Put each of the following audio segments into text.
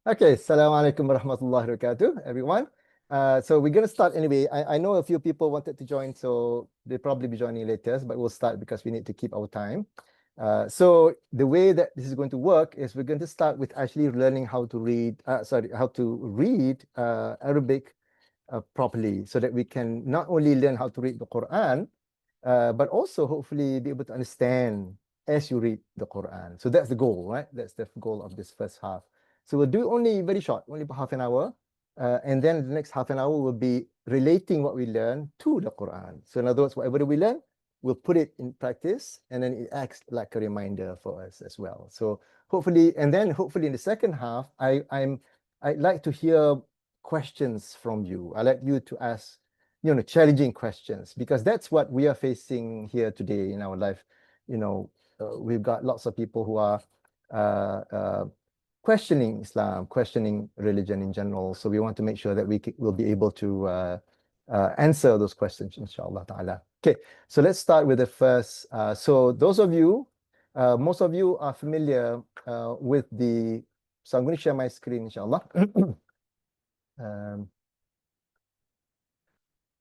Okay, Assalamu alaikum warahmatullahi wabarakatuh, everyone. So we're going to start anyway. I know a few people wanted to join, so they'll probably be joining later, but we'll start because we need to keep our time. So the way that this is going to work is we're going to start with actually learning how to read, Arabic properly so that we can not only learn how to read the Quran, but also hopefully be able to understand as you read the Quran. So that's the goal, right? That's the goal of this first half. So we'll do only very short, only about half an hour. And then the next half an hour will be relating what we learn to the Quran. So in other words, whatever we learn, we'll put it in practice and then it acts like a reminder for us as well. So hopefully, and then hopefully in the second half, I'd like to hear questions from you. I'd like you to ask challenging questions, because that's what we are facing here today in our life. We've got lots of people who are questioning Islam, questioning religion in general. So we want to make sure that will be able to answer those questions, inshallah ta'ala. Okay, so let's start with the first. So those of you, most of you are familiar with so I'm going to share my screen, inshallah.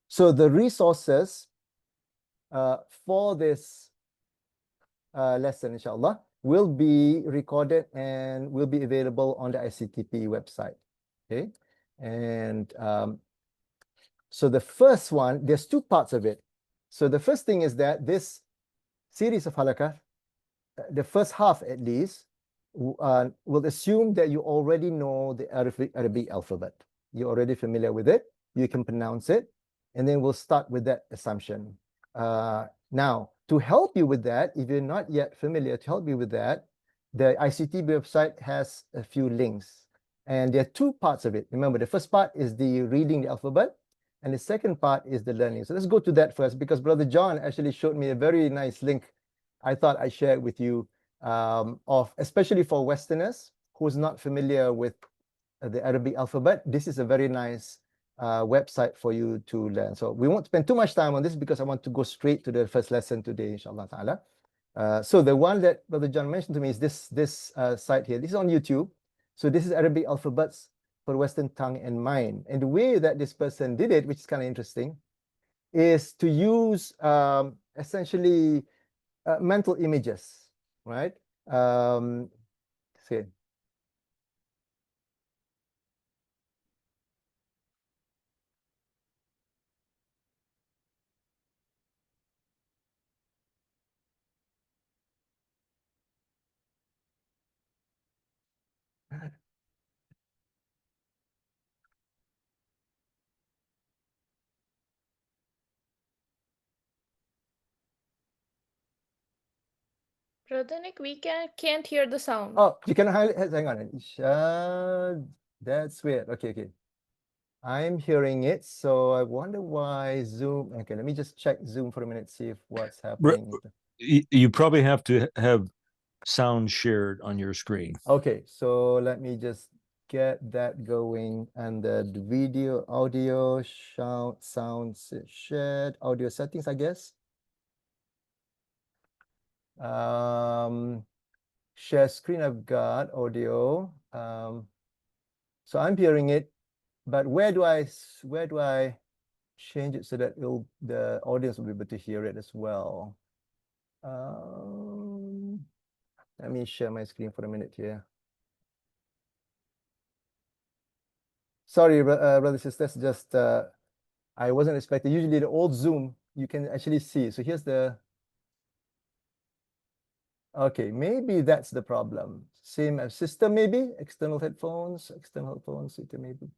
So the resources for this lesson, inshallah, will be recorded and will be available on the ICTP website. Okay, and so the first one, there's two parts of it. So the first thing is that this series of halakah, the first half at least, will assume that you already know the Arabic alphabet. You're already familiar with it. You can pronounce it. And then we'll start with that assumption. Now, to help you with that, if you're not yet familiar, to help you with that, the ICT website has a few links. And there are two parts of it. Remember, the first part is the reading the alphabet, and the second part is the learning. So let's go to that first, because Brother John actually showed me a very nice link I thought I shared with you, of especially for Westerners who's not familiar with the Arabic alphabet. This is a very nice website for you to learn. So we won't spend too much time on this because I want to go straight to the first lesson today, inshallah ta'ala. So the one that Brother John mentioned to me is this site here. This is on YouTube. So this is Arabic alphabets for Western tongue and mind. And the way that this person did it, which is kind of interesting, is to use essentially mental images, right? See. Brother Nick, we can't hear the sound. Oh, you can hang on. That's weird. Okay. I'm hearing it, so I wonder why Zoom. Okay, let me just check Zoom for a minute, see if what's happening. You probably have to have sound shared on your screen. Okay, so let me just get that going, and the video, audio, sounds shared, audio settings, I guess. Share screen, I've got audio. So I'm hearing it, but where do I change it so that the audience will be able to hear it as well? Let me share my screen for a minute here. Sorry, brothers and sisters, just I wasn't expecting. Usually the old Zoom, you can actually see. So here's the. Okay, maybe that's the problem. Same as system, maybe external headphones, maybe.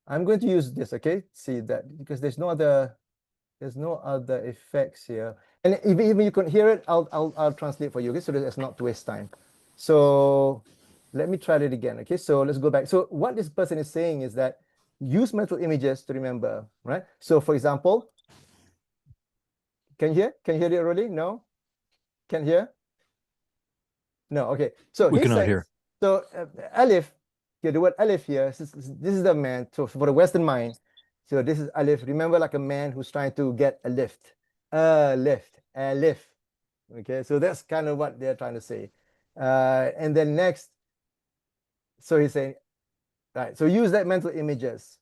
I'm going to use this, okay? See that, because there's no other effects here. And even you can hear it, I'll translate for you, okay? So that it's not to waste time. So let me try it again, okay? So let's go back. So what this person is saying is that use mental images to remember, right? So for example, can you hear? Can you hear it already? No? Can you hear? No, okay. So we cannot hear. So Alif, the word Alif here, this is the man. So for the Western mind, so this is Alif. Remember, like a man who's trying to get a lift. Alif. Okay, so that's kind of what they're trying to say. And then next, So he's saying, right, so use that mental images.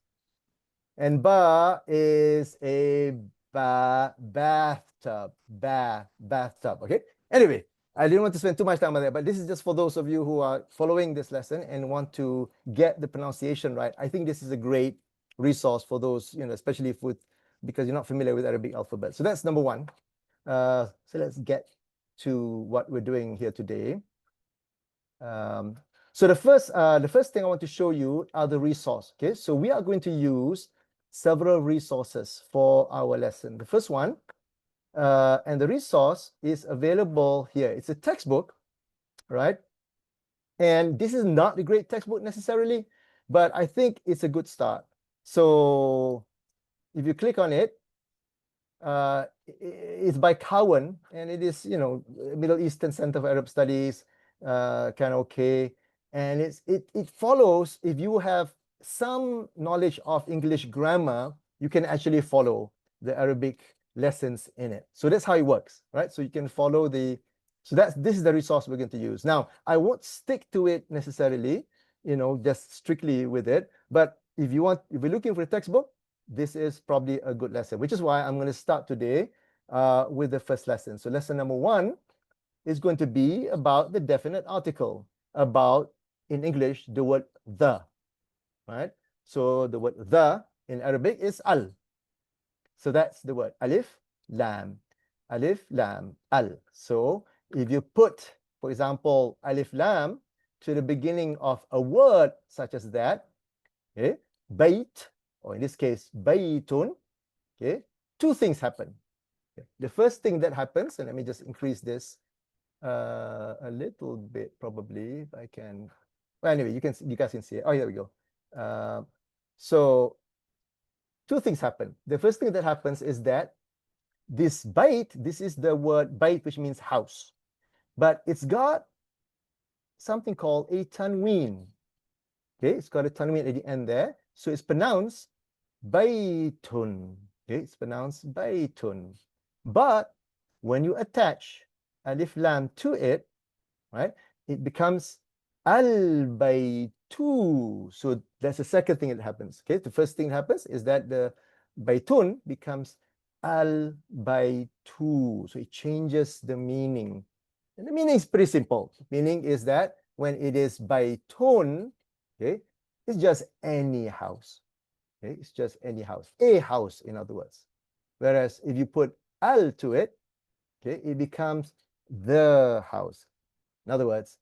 And ba is a bathtub, bathtub, okay? Anyway, I didn't want to spend too much time on that, but this is just for those of you who are following this lesson and want to get the pronunciation right. I think this is a great resource for those, especially because you're not familiar with Arabic alphabet. So that's number one. So let's get to what we're doing here today. So the first thing I want to show you are the resource. Okay, so we are going to use several resources for our lesson. The first one, and the resource is available here. It's a textbook, right? And this is not a great textbook necessarily, but I think it's a good start. So if you click on it, it's by Cowan, and it is, Middle Eastern Center for Arab Studies, kind of okay. And it follows, if you have some knowledge of English grammar, you can actually follow the Arabic lessons in it. So that's how it works, right? So you can follow so this is the resource we're going to use. Now, I won't stick to it necessarily, just strictly with it. But if you're looking for a textbook, this is probably a good lesson, which is why I'm going to start today with the first lesson. So lesson number 1 is going to be about the definite article, about, in English, the word the, right? So the word the in Arabic is al. So that's the word alif, lam, al. So if you put, for example, alif, lam to the beginning of a word such as that, okay, bait, or in this case, baitun, okay, two things happen. Okay. The first thing that happens, and let me just increase this a little bit, probably, if I can. Well, anyway, you guys can see it. Oh, here we go. So two things happen. The first thing that happens is that this bait, this is the word bait, which means house, but it's got something called a tanween. Okay, it's got a tanween at the end there, so it's pronounced baitun. Okay, it's pronounced baitun. But when you attach alif lam to it, right, it becomes al-baytu. So that's the second thing that happens. Okay, the first thing that happens is that the baytun becomes al-baytu. So it changes the meaning. And the meaning is pretty simple. The meaning is that when it is baytun, okay, it's just any house. Okay, it's just any house, a house, in other words. Whereas if you put al to it, okay, it becomes the house. In other words,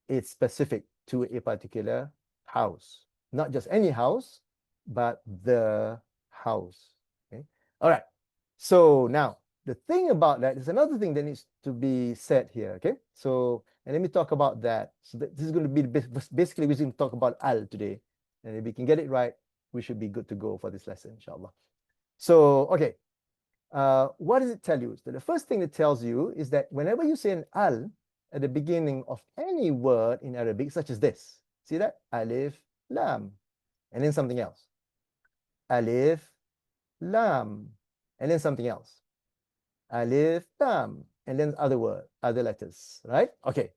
it's specific to a particular house, not just any house, but the house. Okay, all right. So now the thing about that is another thing that needs to be said here. Okay, so and let me talk about that. So this is going to be basically we're going to talk about al today, and if we can get it right, we should be good to go for this lesson, inshallah. So okay, what does it tell you? So the first thing it tells you is that whenever you say an al at the beginning of any word in Arabic, such as this, see that? Alif, lam, and then something else. Alif, lam, and then something else. Alif, lam, and then other letters, right? Okay.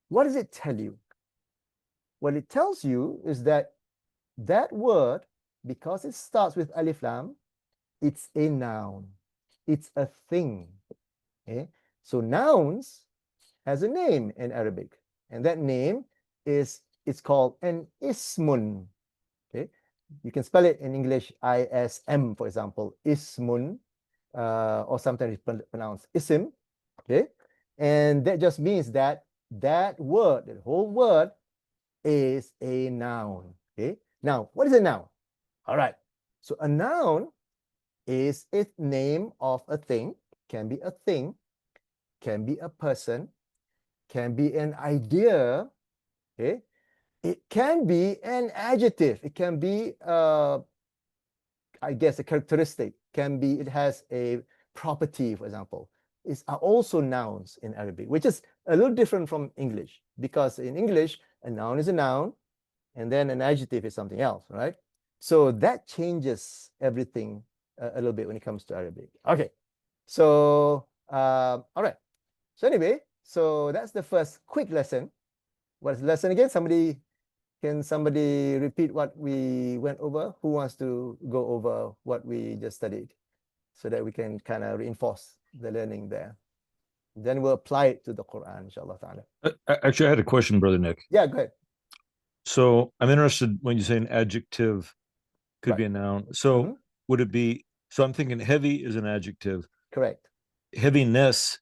What does it tell you? What it tells you is that that word, because it starts with alif, lam, it's a noun. It's a thing. Okay? So nouns has a name in Arabic, and that name it's called an ismun. Okay, you can spell it in English ISM, for example, ismun, or sometimes it's pronounced isim. Okay, and that just means that that word, the whole word, is a noun. Okay, now what is a noun? All right, so a noun is a name of a thing. Can be a thing, can be a person, can be an idea, okay? It can be an adjective. It can be, I guess, a characteristic. Can be, it has a property, for example. Are also nouns in Arabic, which is a little different from English, because in English, a noun is a noun, and then an adjective is something else, right? So that changes everything a little bit when it comes to Arabic. Okay, so, all right. So anyway, so that's the first quick lesson. What's the lesson again? Somebody Can somebody repeat what we went over? Who wants to go over what we just studied so that we can kind of reinforce the learning there? Then we'll apply it to the Quran, inshallah ta'ala. Actually, I had a question, Brother Nick. Yeah, go ahead. So I'm interested when you say an adjective could be a noun. So Mhm. would it be, so I'm thinking heavy is an adjective. Correct. Heaviness,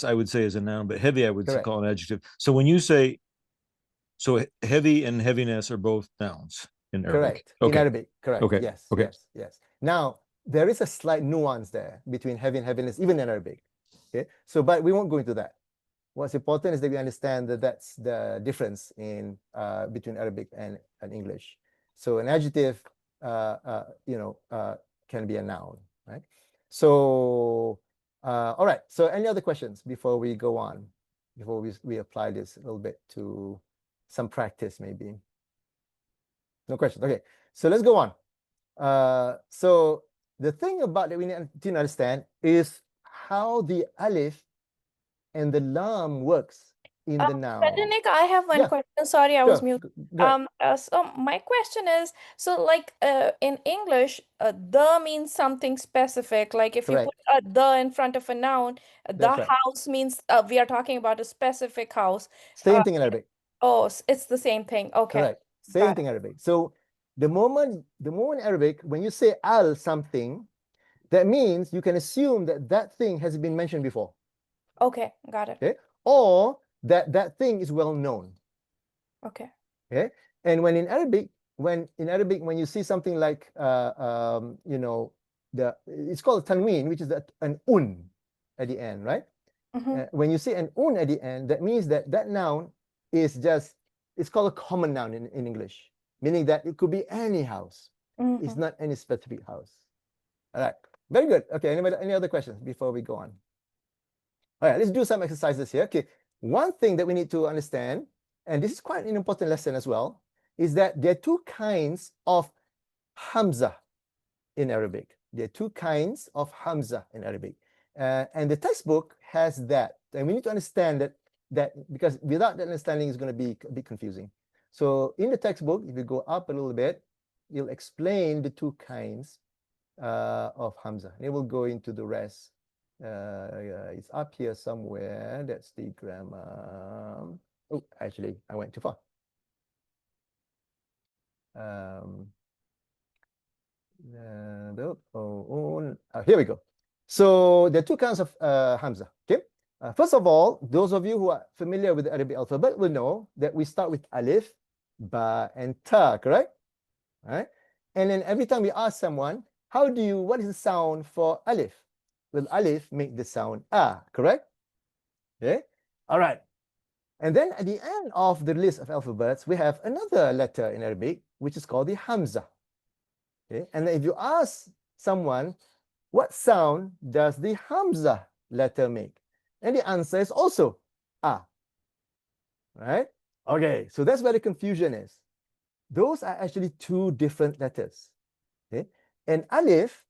I would say, is a noun, but heavy I would Correct. call an adjective. So when you say, so heavy and heaviness are both nouns in Arabic. Correct. In Okay. Arabic, correct. Okay. Yes, Okay. yes, yes. Now, there is a slight nuance there between heavy and heaviness, even in Arabic. Okay, so but we won't go into that. What's important is that we understand that that's the difference in between Arabic and English. So an adjective, can be a noun, right? So, all right. So, any other questions before we go on? Before we apply this a little bit to some practice, maybe. No questions. Okay. So let's go on. So the thing about that we need to understand is how the alif and the lam works in the noun. Brother Nick, I have one Yeah. question. Sorry, I was Sure. mute. Go ahead. So my question is, so like in English, the means something specific. Like if you Correct. put a the in front of a noun, the That's right. house means we are talking about a specific house. Same thing in Arabic. Oh, it's the same thing. Okay. Correct. Same Got it. thing in Arabic. So the moment in Arabic, when you say al something, that means you can assume that that thing has been mentioned before. Okay, got it. Okay. Or that thing is well known. Okay. Okay. And when in Arabic, when you see something like it's called tanween, which is an un at the end, right? When you say an un at the end, that means that noun is just, it's called a common noun in English, meaning that it could be any house. It's not any specific house. All right. Very good. Okay. Any other questions before we go on? All right. Let's do some exercises here. Okay. One thing that we need to understand, and this is quite an important lesson as well, is that there are two kinds of hamza in Arabic. There are two kinds of hamza in Arabic. And the textbook has that. And we need to understand that because without that understanding, it's going to be a bit confusing. So in the textbook, if you go up a little bit, you'll explain the two kinds of hamza. And it will go into the rest. It's up here somewhere. That's the grammar. Oh, actually, I went too far. Here we go. So there are two kinds of hamza. Okay. First of all, those of you who are familiar with the Arabic alphabet will know that we start with alif, ba, and ta. Correct? All right. And then every time we ask someone, what is the sound for alif? Will alif make the sound a? Correct? Okay. All right. And then at the end of the list of alphabets, we have another letter in Arabic, which is called the hamza. Okay. And if you ask someone, what sound does the hamza letter make? And the answer is also a. Right? Okay. So that's where the confusion is. Those are actually two different letters. Okay. And alif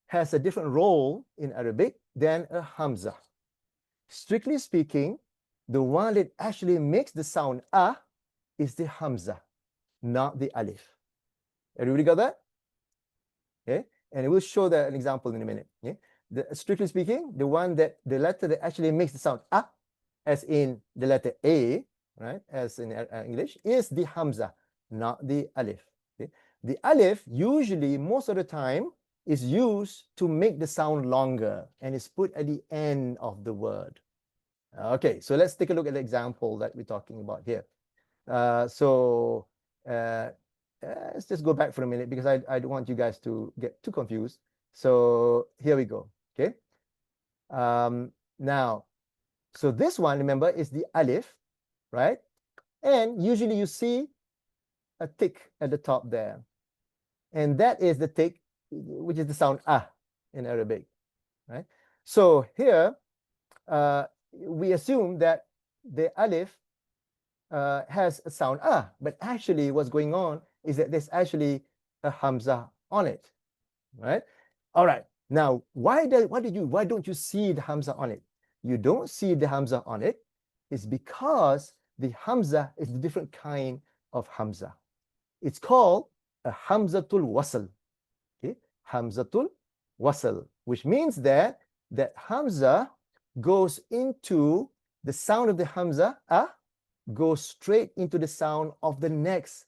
has a different role in Arabic than a hamza. Strictly speaking, the one that actually makes the sound a is the hamza, not the alif. Everybody got that? Okay, and we'll show that an example in a minute. Okay, strictly speaking, the letter that actually makes the sound a, as in the letter a, right, as in English, is the hamza, not the alif. Okay, the alif usually, most of the time, is used to make the sound longer and is put at the end of the word. Okay, so let's take a look at the example that we're talking about here. Let's just go back for a minute because I don't want you guys to get too confused. So here we go. Okay. Now, so this one, remember, is the alif, right? And usually you see a tick at the top there. And that is the tick, which is the sound ah in Arabic, right? So here, we assume that the alif has a sound ah, but actually what's going on is that there's actually a hamza on it, right? All right. Now, why don't you see the hamza on it? You don't see the hamza on it is because the hamza is a different kind of hamza. It's called a hamzatul wasl. Okay, hamzatul wasl, which means that hamza goes into the sound of the hamza, goes straight into the sound of the next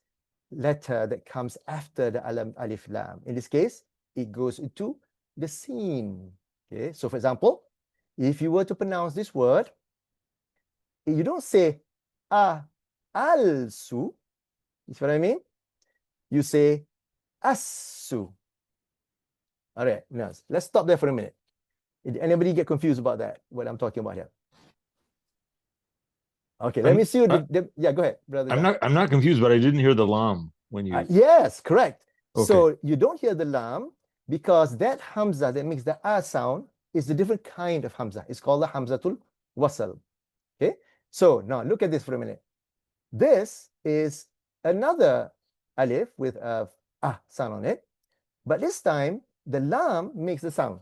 letter that comes after the alif lam. In this case, it goes into the sin. Okay, so for example, if you were to pronounce this word, you don't say alsu. You see what I mean? You say assu. All right, now let's stop there for a minute. Did anybody get confused about that, what I'm talking about here? Okay, let me see you. Yeah, go ahead, brother. I'm not confused, but I didn't hear the lam when you. Yes, correct. Okay. So you don't hear the lam because that hamza that makes the sound is a different kind of hamza. It's called the hamzatul wasl. Okay. So now look at this for a minute. This is another alif with a sound on it, but this time the lam makes the sound.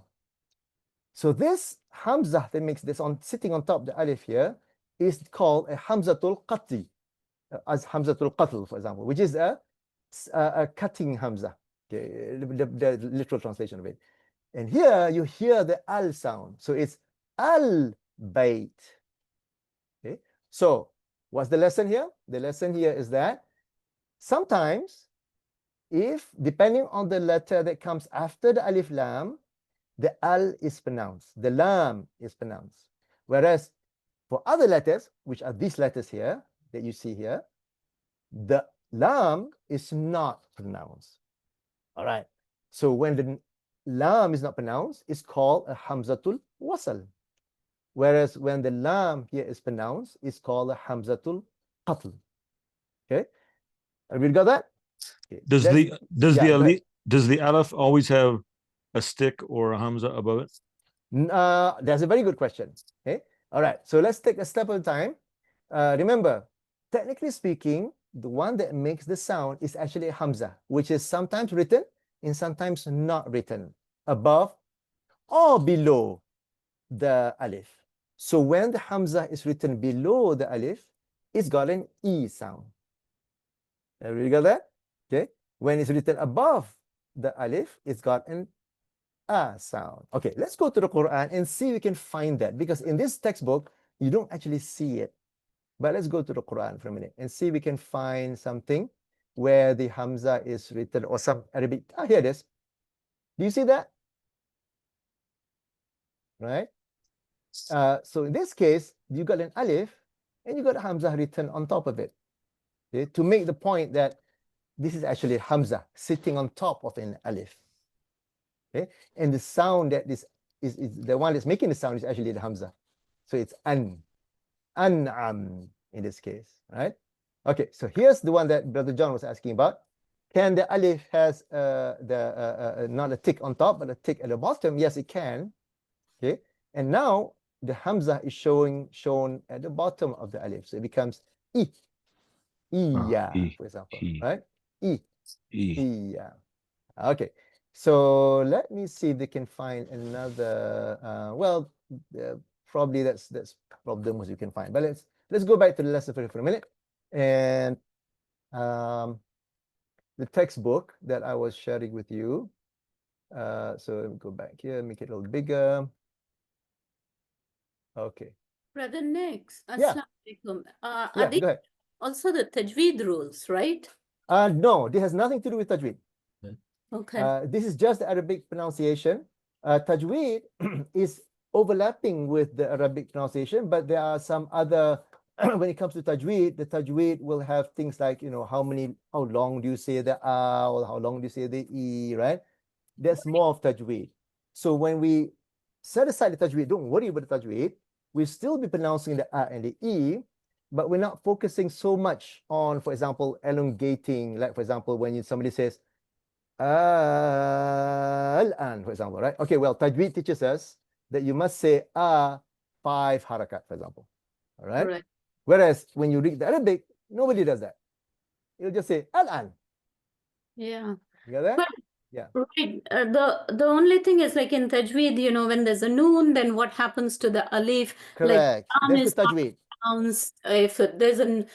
So this hamza that makes this sitting on top of the alif here is called a hamzatul qat'i, as hamzatul qatl, for example, which is a cutting hamza. Okay, the literal translation of it. And here you hear the al sound, so it's al bayt. Okay, so what's the lesson here? The lesson here is that sometimes, if depending on the letter that comes after the alif lam, the al is pronounced, the lam is pronounced. Whereas for other letters, which are these letters here that you see here, the lam is not pronounced. All right. So when the lam is not pronounced, it's called a hamzatul wasl. Whereas when the lam here is pronounced, it's called a hamzatul qatl. Okay. Have you got that? Okay. Does the alif always have a stick or a hamza above it? That's a very good question. Okay. All right. So let's take a step at a time. Remember, technically speaking, the one that makes the sound is actually a hamza, which is sometimes written and sometimes not written, above or below the alif. So when the hamza is written below the alif, it's got an e sound. Everybody got that? Okay. When it's written above the alif, it's got an a sound. Okay, let's go to the Quran and see if we can find that, because in this textbook, you don't actually see it. But let's go to the Quran for a minute and see if we can find something where the hamza is written, or some Arabic. Here it is. Do you see that? Right? So in this case, you got an alif and you got a hamza written on top of it. Okay? To make the point that this is actually hamza sitting on top of an alif. Okay? And the sound that is the one that's making the sound is actually the hamza. So it's an'am in this case, right? Okay, so here's the one that Brother John was asking about. Can the alif has not a tick on top, but a tick at the bottom? Yes, it can. Okay, and now the hamza is shown at the bottom of the alif, so it becomes iya, for example, right? Iya. Okay, so let me see if they can find another. Probably that's probably the most you can find. But let's go back to the lesson for a minute, and the textbook that I was sharing with you. So let me go back here, make it a little bigger. Okay. Brother Nix, Yeah. Assalamualaikum. Yeah, Are they go ahead. also the tajweed rules, right? No, this has nothing to do with tajweed. Okay. This is just the Arabic pronunciation. Tajweed is overlapping with the Arabic pronunciation, but there are some other, when it comes to tajweed, the tajweed will have things like, how long do you say the a, or how long do you say the e, right? That's more of tajweed. So when we set aside the tajweed, don't worry about the tajweed. We'll still be pronouncing the a and the e, but we're not focusing so much on, for example, elongating, like, for example, when somebody says, al-an, for example, right? Okay, well, tajweed teaches us that you must say 5 harakat, for example. All right? Correct. Whereas when you read the Arabic, nobody does that. You'll just say al-an. Yeah. You got that? But Yeah. right. The only thing is, like in tajweed, when there's a noon, then what happens to the alif? Like Correct. lam That's is the not tajweed. Nouns, if there's a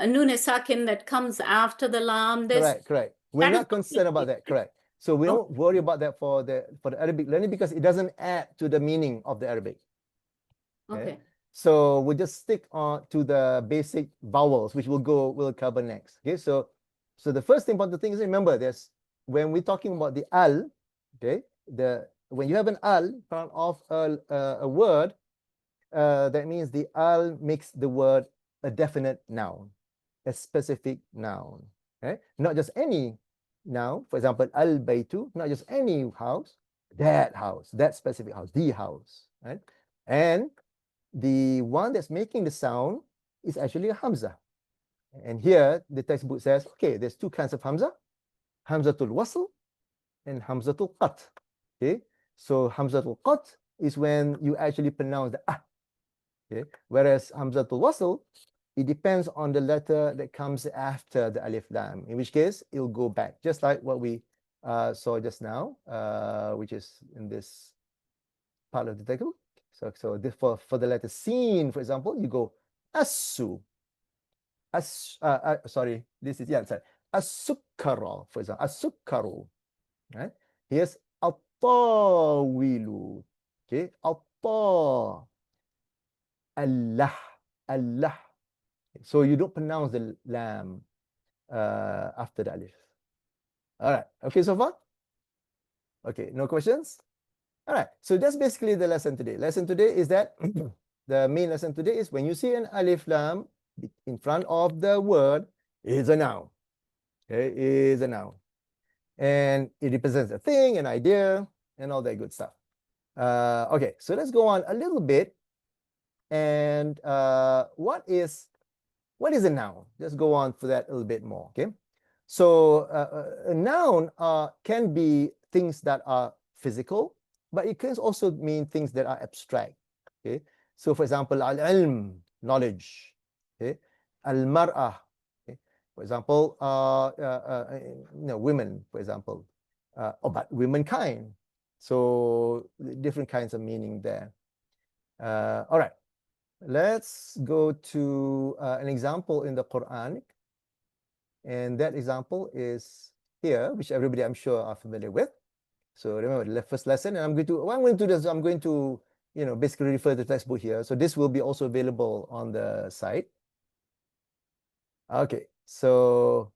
noon sakin that comes after the lam, there's Correct. We're that is not concerned about that. Correct. So we don't worry about that for the Arabic learning because it doesn't add to the meaning of the Arabic. okay. So we just stick on to the basic vowels, which we'll cover next. Okay. So the first important thing is remember this when we're talking about the al, okay, when you have an al in front of a word, that means the al makes the word a definite noun, a specific noun. Okay, not just any noun. For example, al baytu, not just any house, that specific house, the house, right? And the one that's making the sound is actually a hamza. And here the textbook says, okay, there's two kinds of hamza, hamzatul wasl and hamzatul qat. Okay, so hamzatul qat is when you actually pronounce the ah. Okay, whereas hamzatul wasl, it depends on the letter that comes after the alif lam, in which case it'll go back, just like what we saw just now, which is in this part of the textbook. So this, for the letter sin, for example, you go asu. Sorry, this is sorry. Asukara, for example, asukkaru. Right? Here's atawilu. Okay, Allah. Allah. So you don't pronounce the lam after the alif. All right. Okay, so far? Okay, no questions? All right. So that's basically the lesson today. Lesson today is that the main lesson today is when you see an alif lam in front of the word, is a noun. Okay, is a noun. And it represents a thing, an idea, and all that good stuff. Okay, so let's go on a little bit. And what is a noun? Let's go on for that a little bit more. Okay, so a noun can be things that are physical, but it can also mean things that are abstract. Okay, so for example, al-ilm, knowledge. Okay, al-mar'ah. Okay, for example, women, for example, but womankind. So different kinds of meaning there. All right. Let's go to an example in the Quranic. And that example is here, which everybody I'm sure are familiar with. So remember the first lesson, and I'm going to basically refer to the textbook here. So this will be also available on the site. Okay, so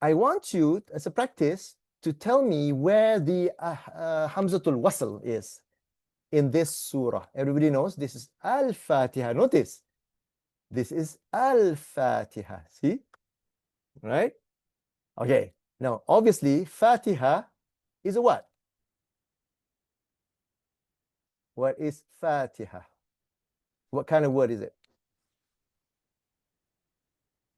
I want you, as a practice, to tell me where the Hamzatul Wasl is in this surah. Everybody knows this is Al-Fatiha. Notice, this is Al-Fatiha. See? Right? Okay. Now, obviously, Fatiha is a what? What is Fatiha? What kind of word is it?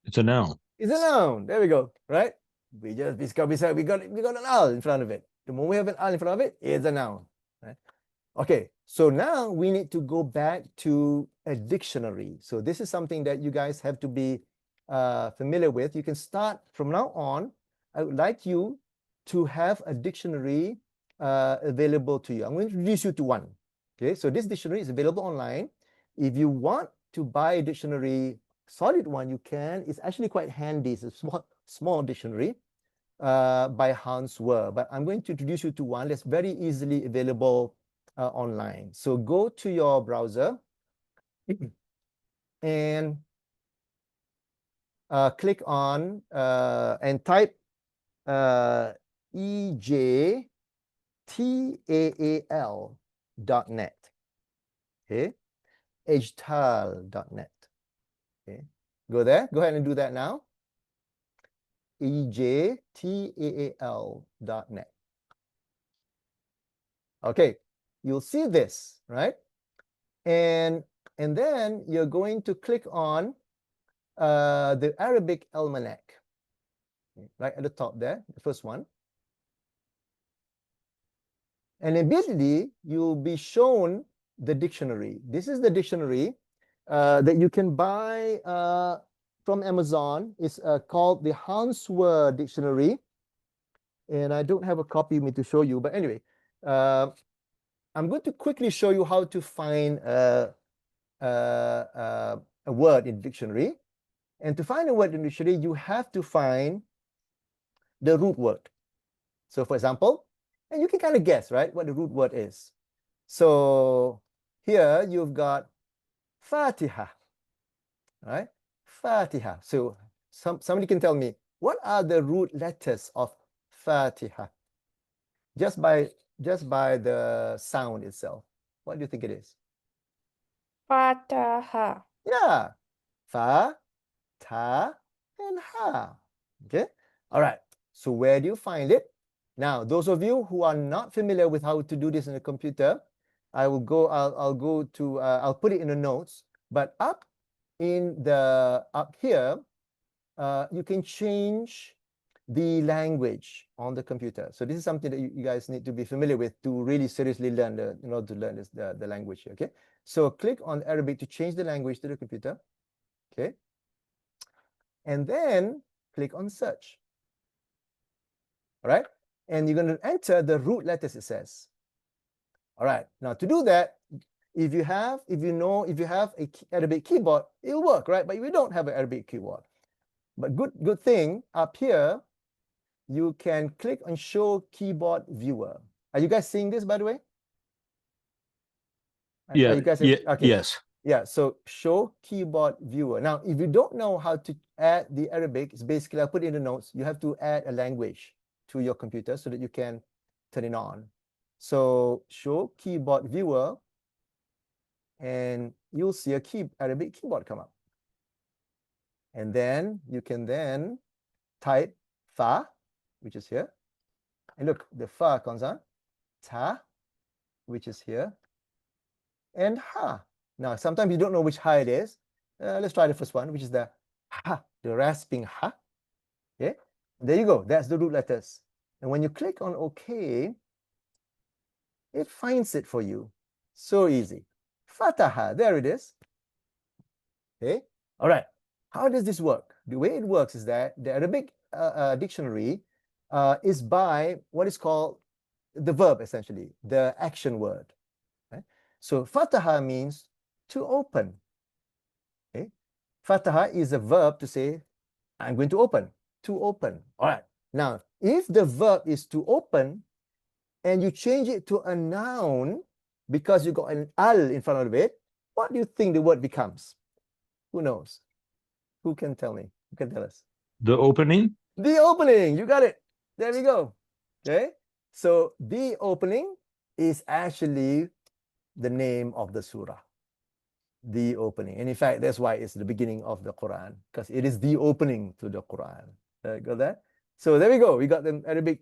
It's a noun. It's a noun. There we go. Right? We got an al in front of it. The moment we have an al in front of it, it's a noun. Right? Okay, so now we need to go back to a dictionary. So this is something that you guys have to be familiar with. You can start from now on. I would like you to have a dictionary available to you. I'm going to introduce you to one. Okay, so this dictionary is available online. If you want to buy a dictionary, solid one, you can. It's actually quite handy. It's a small dictionary by Hans Wer. But I'm going to introduce you to one that's very easily available online. So go to your browser and click on and type ejtaal.net. Okay, ejtaal.net. Okay, go there. Go ahead and do that now. ejtaal.net. Okay, you'll see this, right? And then you're going to click on the Arabic Almanac, right at the top there, the first one. And immediately you'll be shown the dictionary. This is the dictionary that you can buy from Amazon. It's called the Hans Wer Dictionary. And I don't have a copy of me to show you, but anyway, I'm going to quickly show you how to find a word in dictionary. And to find a word in dictionary, you have to find the root word. So for example, and you can kind of guess, right, what the root word is. So here you've got Fatiha, right? Fatiha. So somebody can tell me, what are the root letters of Fatiha? Just by the sound itself. What do you think it is? Fataha. Yeah. Fa, ta, and ha. Okay. All right. So where do you find it? Now, those of you who are not familiar with how to do this in a computer, I'll put it in the notes, but up here, you can change the language on the computer. So this is something that you guys need to be familiar with to really seriously learn the language here, okay? So click on Arabic to change the language to the computer, okay? And then click on search, all right? And you're going to enter the root letters, it says. All right, now to do that, if you have a Arabic keyboard, it'll work, right? But we don't have an Arabic keyboard. But good thing, up here, you can click on show keyboard viewer. Are you guys seeing this, by the way? Yeah. Okay. Yes. Yeah, so show keyboard viewer. Now, if you don't know how to add the Arabic, it's basically, I'll put it in the notes, you have to add a language to your computer so that you can turn it on. So show keyboard viewer, and you'll see a Arabic keyboard come up. And then you can then type fa, which is here. And look, the fa comes on, ta, which is here, and ha. Now, sometimes you don't know which ha it is. Let's try the first one, which is the ha, the rasping ha. Okay, there you go. That's the root letters. And when you click on OK, it finds it for you. So easy. Fataha, there it is. Okay, all right. How does this work? The way it works is that the Arabic dictionary is by what is called the verb, essentially, the action word. Right? So fataha means to open. Okay? Fataha is a verb to say, I'm going to open, to open. All right. Now, if the verb is to open and you change it to a noun because you got an al in front of it, what do you think the word becomes? Who knows? Who can tell me? Who can tell us? The opening. The opening. You got it. There we go. Okay. So the opening is actually the name of the surah. The opening. And in fact, that's why it's the beginning of the Quran, because it is the opening to the Quran. Got that? So there we go. We got the Arabic,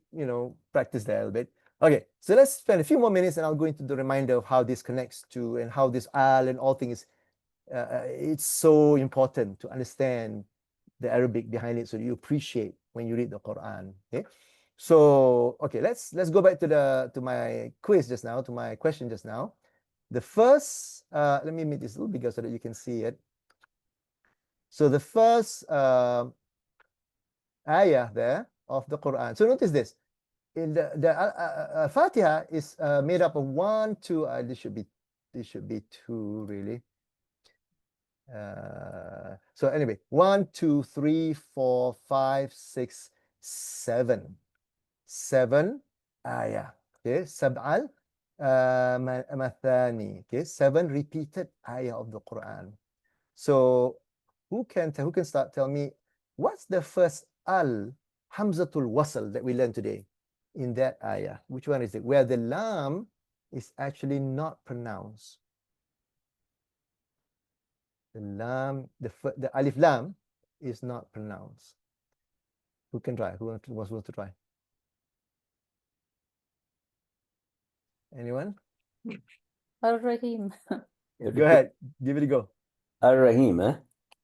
practice there a little bit. Okay, so let's spend a few more minutes and I'll go into the reminder of how this connects to and how this al and all things, it's so important to understand the Arabic behind it so you appreciate when you read the Quran. Okay, so okay, let's go back to my quiz just now, to my question just now. The first, let me make this a little bigger so that you can see it. So the first ayah there of the Quran. So notice this. In the Fatiha is made up of 1, 2. This should be 2 really. So anyway, 1, 2, 3, 4, 5, 6, 7. 7 ayah. Okay, sab'al mathani. Okay, 7 repeated ayah of the Quran. So who can tell me what's the first al hamzatul wasl that we learned today in that ayah? Which one is it? Where the lam is actually not pronounced. The lam, the alif lam is not pronounced. Who can try? Who wants to try? Anyone? Ar-Rahim. Go ahead. Give it a go. Ar-Rahim, eh?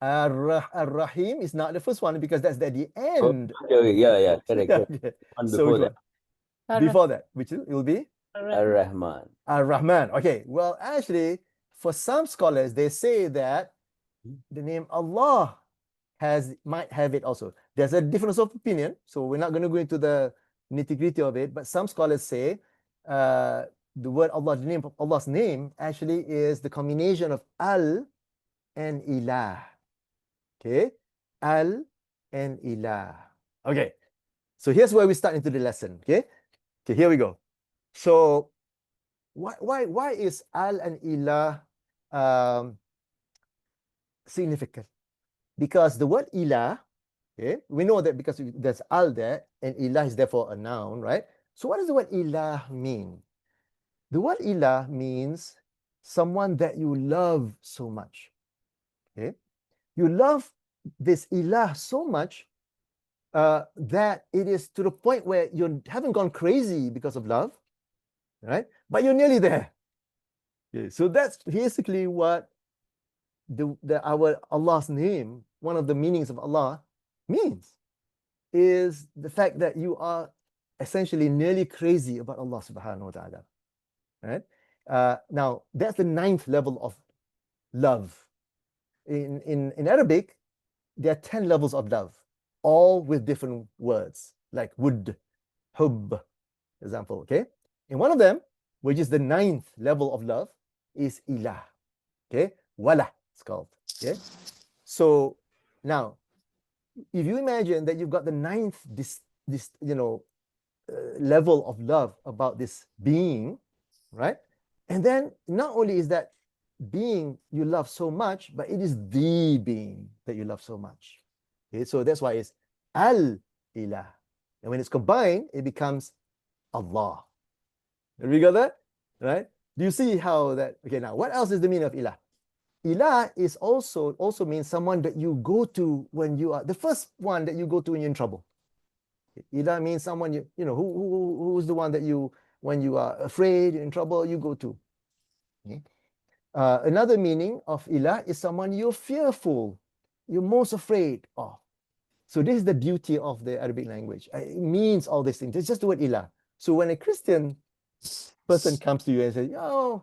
Ar-Rahim is not the first one because that's at the end. Okay, yeah, correct. Okay. One So before which that. one? Before that, which it will be? Ar-Rahman. Ar-Rahman. Okay. Well, actually, for some scholars, they say that the name Allah might have it also. There's a difference of opinion, so we're not going to go into the nitty-gritty of it, but some scholars say the word Allah, the name of Allah's name actually is the combination of al and ilah. Okay, al and ilah. Okay, so here's where we start into the lesson. Okay, here we go. So why is al and ilah significant? Because the word ilah, okay, we know that because there's al there and ilah is therefore a noun, right? So what does the word ilah mean? The word ilah means someone that you love so much. Okay, you love this ilah so much that it is to the point where you haven't gone crazy because of love, right? But you're nearly there. Okay, so that's basically what our Allah's name, one of the meanings of Allah means, is the fact that you are essentially nearly crazy about Allah subhanahu wa ta'ala, right? Now that's the 9th level of love. In Arabic, there are 10 levels of love, all with different words, like would, hub, example, okay? And one of them, which is the 9th level of love, is ilah, okay? Wala, it's called, okay? So now, if you imagine that you've got the 9th, level of love about this being, right? And then not only is that being you love so much, but it is the being that you love so much. Okay, so that's why it's al-ilah. And when it's combined, it becomes Allah. Have we got that? Right? Do you see how that? Okay, now what else is the meaning of ilah? Ilah is also means someone that you go to when you are the first one that you go to when you're in trouble. Ilah means someone you know who's the one that you, when you are afraid, in trouble, you go to. Okay? Another meaning of ilah is someone you're fearful, you're most afraid of. So this is the beauty of the Arabic language. It means all these things. It's just the word ilah. So when a Christian person comes to you and says, "Oh,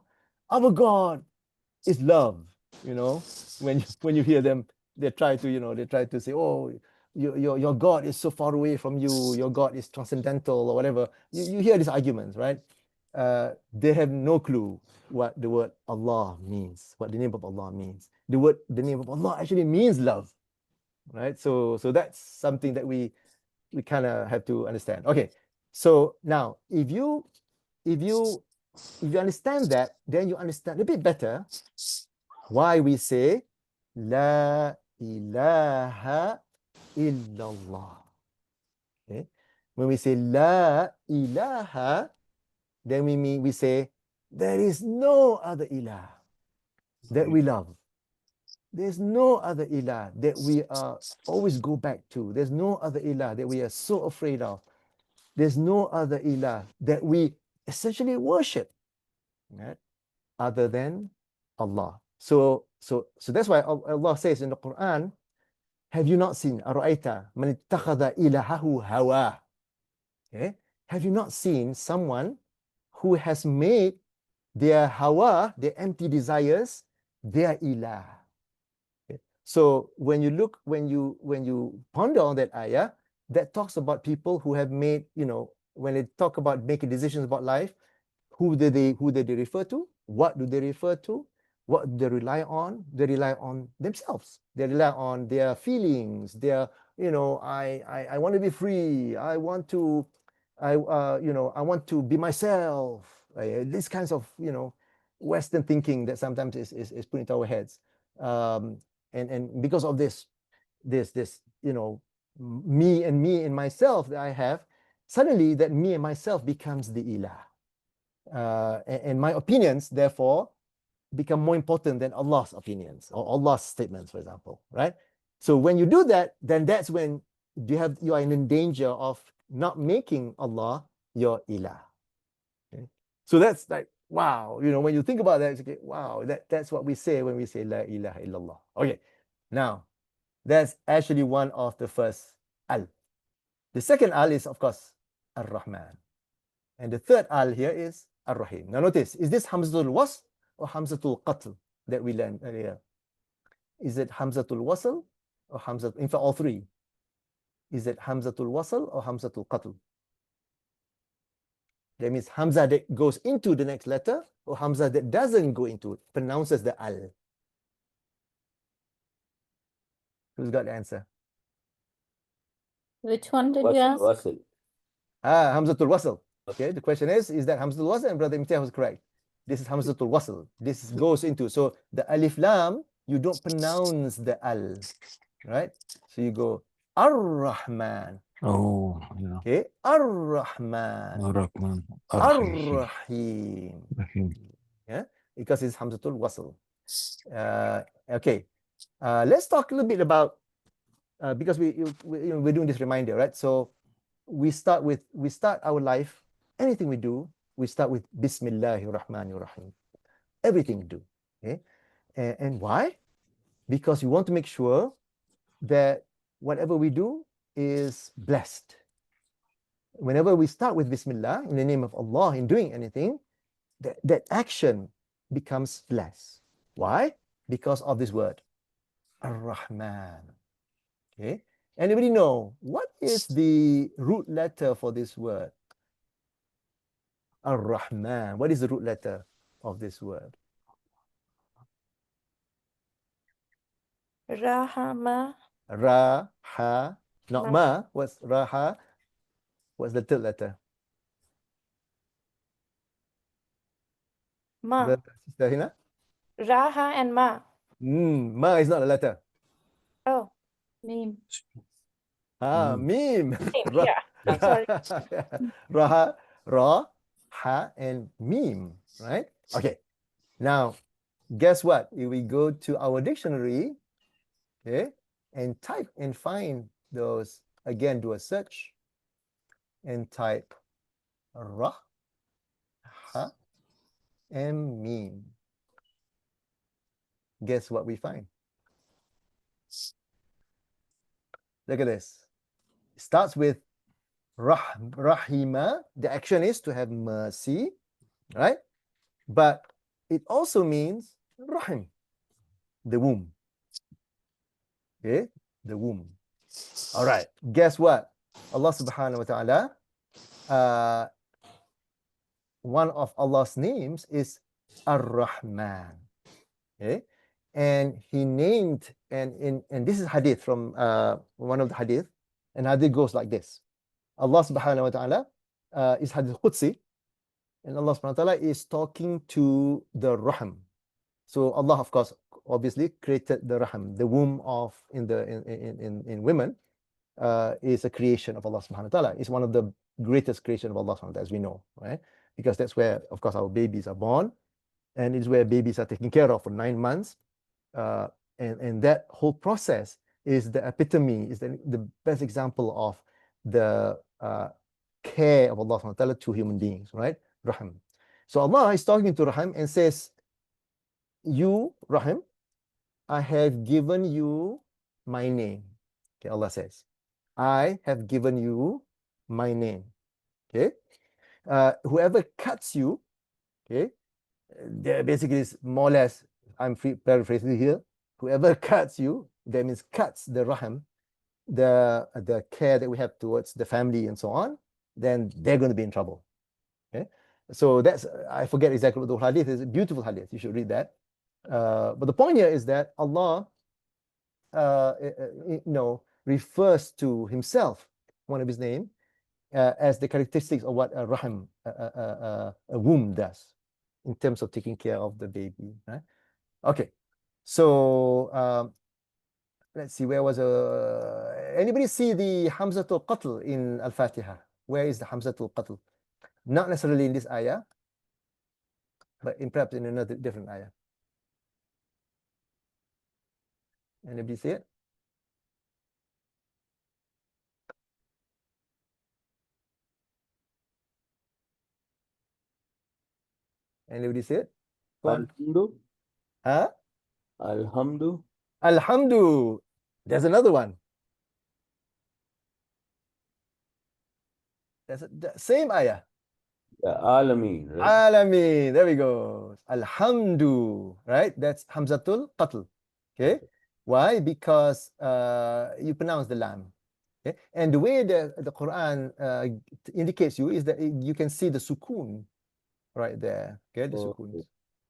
our God is love," you know, when you hear them, they try to say, "Oh, your God is so far away from you. Your God is transcendental," or whatever. You hear these arguments, right? They have no clue what the word Allah means, what the name of Allah means. The name of Allah actually means love, right? So that's something that we kind of have to understand. Okay, so now if you understand that, then you understand a bit better why we say La ilaha illallah. Okay, when we say La ilaha, then we say there is no other ilah that we love. There's no other ilah that we always go back to. There's no other ilah that we are so afraid of. There's no other ilah that we essentially worship, right, other than Allah. So that's why Allah says in the Quran, have you not seen Ara'aita man ittakhadha ilahahu hawa? Okay? Have you not seen someone who has made their hawa, their empty desires, their ilah? Okay? So when you ponder on that ayah, that talks about people who have made, when they talk about making decisions about life, who do they refer to? What do they refer to? What do they rely on? They rely on themselves. They rely on their feelings. Their, I want to be free. I want to be myself. These kinds of, Western thinking that sometimes is put into our heads. And because of this, me and myself that I have, suddenly that me and myself becomes the ilah. And my opinions, therefore, become more important than Allah's opinions or Allah's statements, for example, right? So when you do that, then that's when you are in danger of not making Allah your ilah. Okay? So that's like, wow, when you think about that, it's okay, wow, that's what we say when we say La ilaha illallah. Okay, now that's actually one of the first al. The second al is, of course, Ar-Rahman. And the third al here is Ar-Rahim. Now notice, is this Hamzatul Wasl or Hamzatul Qatl that we learned earlier? Is it Hamzatul Wasl or Hamzat? In fact, all three. Is it Hamzatul Wasl or Hamzatul Qatl? That means Hamza that goes into the next letter or Hamza that doesn't go into it, pronounces the al. Who's got the answer? Which one did you Wasl, ask? wasl. Hamzatul Wasl. Okay, the question is that Hamzatul Wasl? And Brother Imtiaz was correct. This is Hamzatul Wasl. This goes into, so the alif lam, you don't pronounce the al, right? So you go Ar-Rahman. Oh, yeah. Okay, Ar-Rahman. Ar-Rahman. Ar-Rahim. Ar-Rahim. Rahim. Yeah, because it's Hamzatul Wasl. Okay, let's talk a little bit about, because we're doing this reminder, right? So we start our life, anything we do, we start with Bismillahir Rahmanir Rahim. Everything we do. Okay, and why? Because we want to make sure that whatever we do is blessed. Whenever we start with Bismillah, in the name of Allah, in doing anything, that action becomes blessed. Why? Because of this word, Ar-Rahman. Okay. Anybody know what is the root letter for this word? Ar-Rahman. What is the root letter of this word? Rahama. Ra, ha, not Ma. ma. What's ra, ha? What's the third letter? Ma. Sister Hina? Raha and Ma. Ma is not a letter. Oh, Name. Mim. same. Ra, Yeah. I'm sorry. Ra, ra, ha, and mim. Right? Okay. Now, guess what? If we go to our dictionary, okay, and type and find those, again, do a search and type ra, ha, and mim. Guess what we find? Look at this. It starts with rahima. The action is to have mercy, right? But it also means rahim, the womb. Okay, the womb. All right. Guess what? Allah subhanahu wa ta'ala, one of Allah's names is Ar-Rahman. Okay. And he named, and this is hadith from one of the hadith, and hadith goes like this. Allah subhanahu wa ta'ala is hadith Qudsi, and Allah subhanahu wa ta'ala is talking to the Rahim. So Allah, of course, obviously created the Rahim, the womb of in women, is a creation of Allah subhanahu wa ta'ala. It's one of the greatest creation of Allah subhanahu wa ta'ala, as we know, right? Because that's where, of course, our babies are born, and it's where babies are taken care of for 9 months. And that whole process is the epitome, is the best example of the care of Allah subhanahu wa ta'ala to human beings, right? Rahim. So Allah is talking to Rahim and says, you, Rahim, I have given you my name. Okay, Allah says, I have given you my name. Okay. Whoever cuts you, okay, basically is more or less, I'm paraphrasing here, whoever cuts you, that means cuts the rahim, the care that we have towards the family and so on, then they're going to be in trouble. Okay, so that's, I forget exactly what the hadith is. A beautiful hadith, you should read that. But the point here is that Allah refers to himself, one of his name, as the characteristics of what a rahim, a womb does in terms of taking care of the baby, right? Okay, so let's see, where was anybody see the Hamzatul Qatl in Al-Fatiha? Where is the Hamzatul Qatl? Not necessarily in this ayah, but perhaps in another different ayah. Anybody see it? Anybody see it? Go on. Alhamdu. Huh? Alhamdu. Alhamdu. There's another one. That's the same ayah. Yeah, Alameen, right? Alameen. There we go. Alhamdu. Right? That's Hamzatul Qatl. Okay. Why? Because you pronounce the lam. Okay? And the way the Quran indicates you is that you can see the sukoon right there. Okay, the sukoons.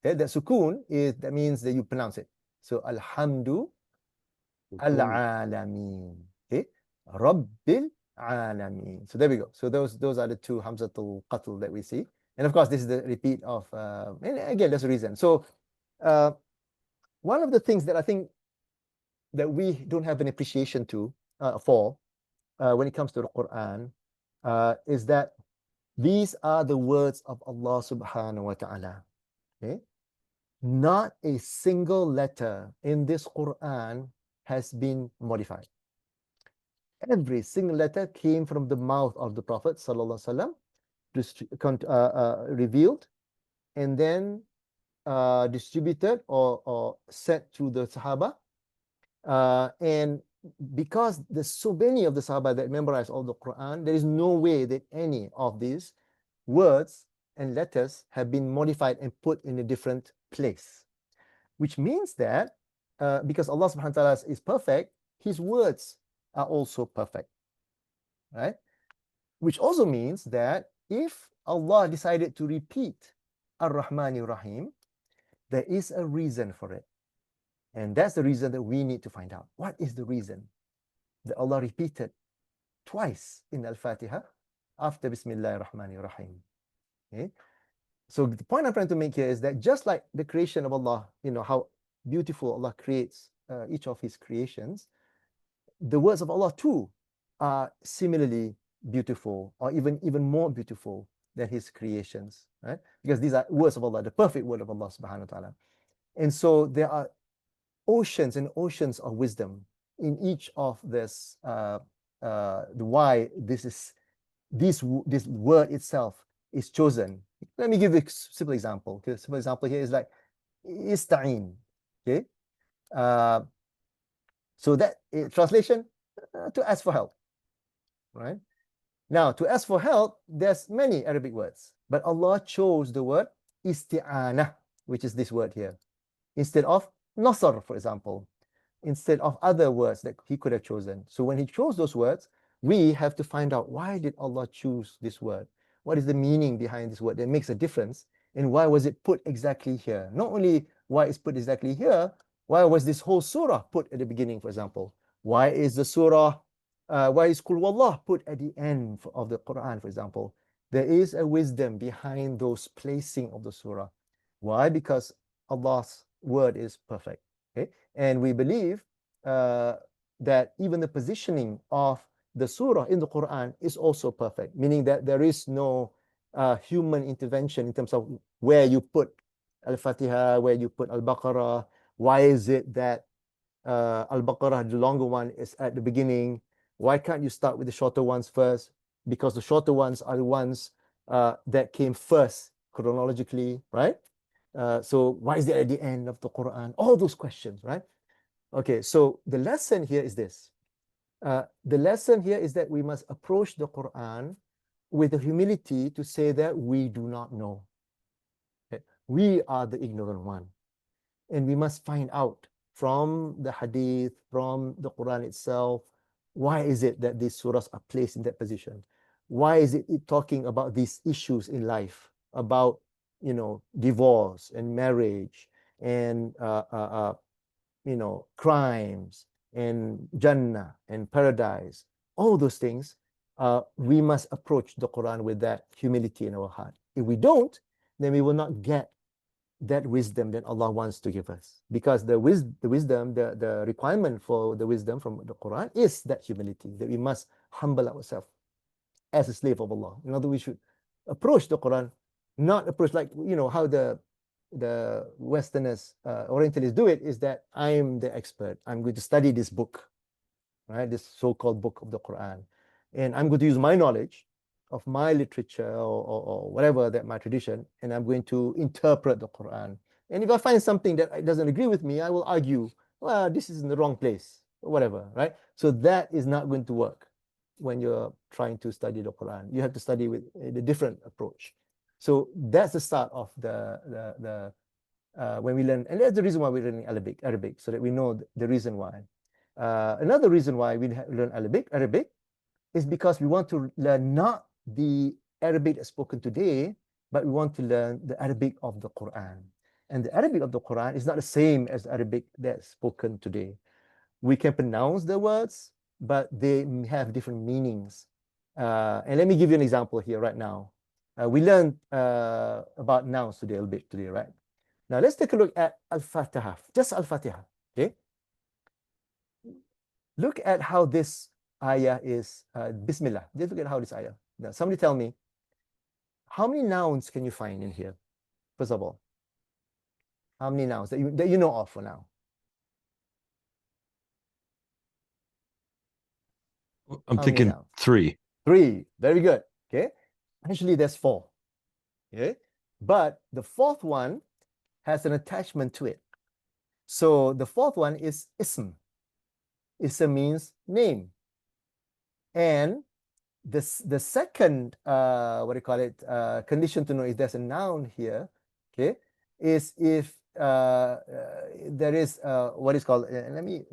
Okay, that sukoon that means that you pronounce it. So alhamdu al-alamin. Okay, rabbil alamin. So there we go. So those are the two hamzatul qatl that we see. And of course, this is the repeat of, and again, there's a reason. So one of the things that I think that we don't have an appreciation for when it comes to the Quran is that these are the words of Allah subhanahu wa ta'ala. Okay? Not a single letter in this Quran has been modified. Every single letter came from the mouth of the Prophet sallallahu alaihi wasallam, revealed, and then distributed or sent to the Sahaba. And because there's so many of the Sahaba that memorize all the Quran, there is no way that any of these words and letters have been modified and put in a different place. Which means that because Allah subhanahu wa ta'ala is perfect, his words are also perfect. Right? Which also means that if Allah decided to repeat Ar-Rahmanir Rahim, there is a reason for it. And that's the reason that we need to find out. What is the reason that Allah repeated twice in Al-Fatiha after Bismillahir Rahmanir Rahim? Okay? So the point I'm trying to make here is that just like the creation of Allah, you know, how beautiful Allah creates each of his creations, the words of Allah too are similarly beautiful, or even more beautiful than his creations, right? Because these are words of Allah, the perfect word of Allah subhanahu wa ta'ala. And so there are oceans and oceans of wisdom in each of this, why this word itself is chosen. Let me give you a simple example. Okay, a simple example here is like ista'in. Okay, so that translation, to ask for help, right? Now, to ask for help, there's many Arabic words, but Allah chose the word isti'anah, which is this word here, instead of nasr, for example, instead of other words that he could have chosen. So when he chose those words, we have to find out, why did Allah choose this word? What is the meaning behind this word that makes a difference? And why was it put exactly here? Not only why it's put exactly here, why was this whole surah put at the beginning, for example? Why is the surah, why is Qul Wallah put at the end of the Quran, for example? There is a wisdom behind those placing of the surah. Why? Because Allah's word is perfect. Okay? And we believe that even the positioning of the surah in the Quran is also perfect, meaning that there is no human intervention in terms of where you put Al-Fatiha, where you put Al-Baqarah. Why is it that Al-Baqarah, the longer one, is at the beginning? Why can't you start with the shorter ones first? Because the shorter ones are the ones that came first chronologically, right? So why is it at the end of the Quran? All those questions, right? Okay, so the lesson here is this. The lesson here is that we must approach the Quran with the humility to say that we do not know. Okay? We are the ignorant one. And we must find out from the hadith, from the Quran itself, why is it that these surahs are placed in that position? Why is it talking about these issues in life, about, you know, divorce and marriage and you know, crimes and Jannah and paradise, all those things? We must approach the Quran with that humility in our heart. If we don't, then we will not get that wisdom that Allah wants to give us, because the wisdom, the requirement for the wisdom from the Quran is that humility, that we must humble ourselves as a slave of Allah. In other words, we should approach the Quran, not approach like, you know, how the Westerners, Orientalists do it, is that I'm the expert. I'm going to study this book, right? This so-called book of the Quran, and I'm going to use my knowledge of my literature or whatever that my tradition, and I'm going to interpret the Quran. And if I find something that doesn't agree with me, I will argue, well, this is in the wrong place, or whatever, right? So that is not going to work when you're trying to study the Quran. You have to study with a different approach. So that's the start of when we learn, and that's the reason why we're learning Arabic, so that we know the reason why. Another reason why we learn Arabic is because we want to learn not the Arabic that's spoken today, but we want to learn the Arabic of the Quran. And the Arabic of the Quran is not the same as the Arabic that's spoken today. We can pronounce the words, but they have different meanings. And let me give you an example here right now. We learned about nouns today a little bit today, right? Now let's take a look at Al-Fatiha, just Al-Fatiha, okay? Look at how this ayah is, Bismillah. Just look at how this ayah. Now, somebody tell me, how many nouns can you find in here? First of all, how many nouns that you know of for now? I'm How many thinking nouns? 3. 3. Very good. Okay. Actually, there's 4. Okay. But the fourth one has an attachment to it. So the fourth one is ism. Ism means name. And the second, what do you call it, condition to know if there's a noun here, okay, is if there is what is called, let me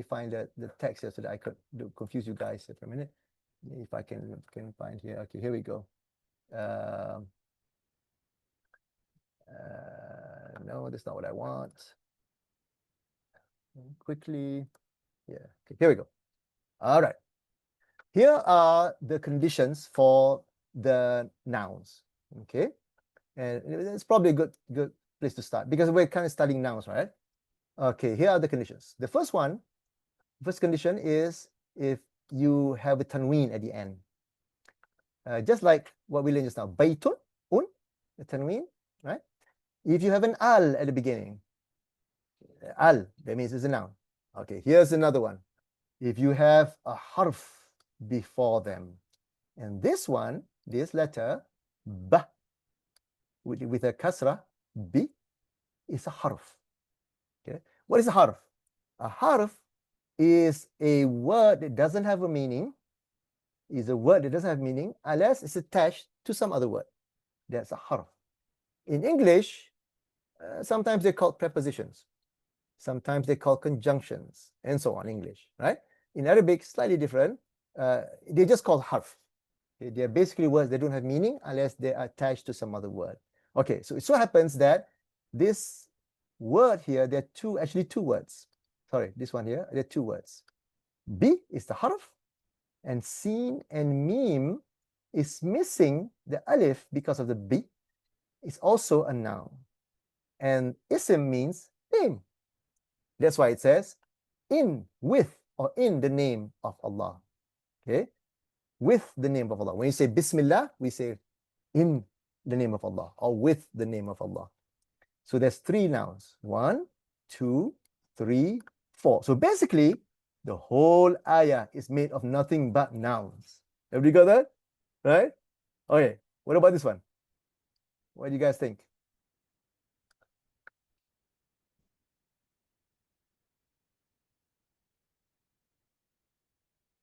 find the text here so that I could confuse you guys for a minute. If I can find here. Okay, here we go. No, that's not what I want. Quickly. Yeah. Okay, here we go. All right. Here are the conditions for the nouns. Okay. And it's probably a good place to start because we're kind of studying nouns, right? Okay, here are the conditions. The first condition is if you have a tanween at the end. Just like what we learned just now. Baytun, the tanween, right? If you have an al at the beginning, al, that means it's a noun. Okay, here's another one. If you have a harf before them, and this one, this letter, ba, with a kasra, b, is a harf. Okay, what is a harf? A harf is a word that doesn't have a meaning, unless it's attached to some other word. That's a harf. In English, sometimes they're called prepositions. Sometimes they call conjunctions, and so on in English, right? In Arabic, slightly different. They just call harf. They're basically words that don't have meaning unless they are attached to some other word. Okay, so it so happens that this word here, there are actually two words. Sorry, this one here, there are 2 words. B is the harf, and sin and mim is missing the alif because of the B. It's also a noun. And ism means name. That's why it says with or in the name of Allah. Okay? With the name of Allah. When you say Bismillah, we say in the name of Allah or with the name of Allah. So there's 3 nouns. 1, 2, 3, 4. So basically, the whole ayah is made of nothing but nouns. Everybody got that? Right? Okay. What about this one? What do you guys think?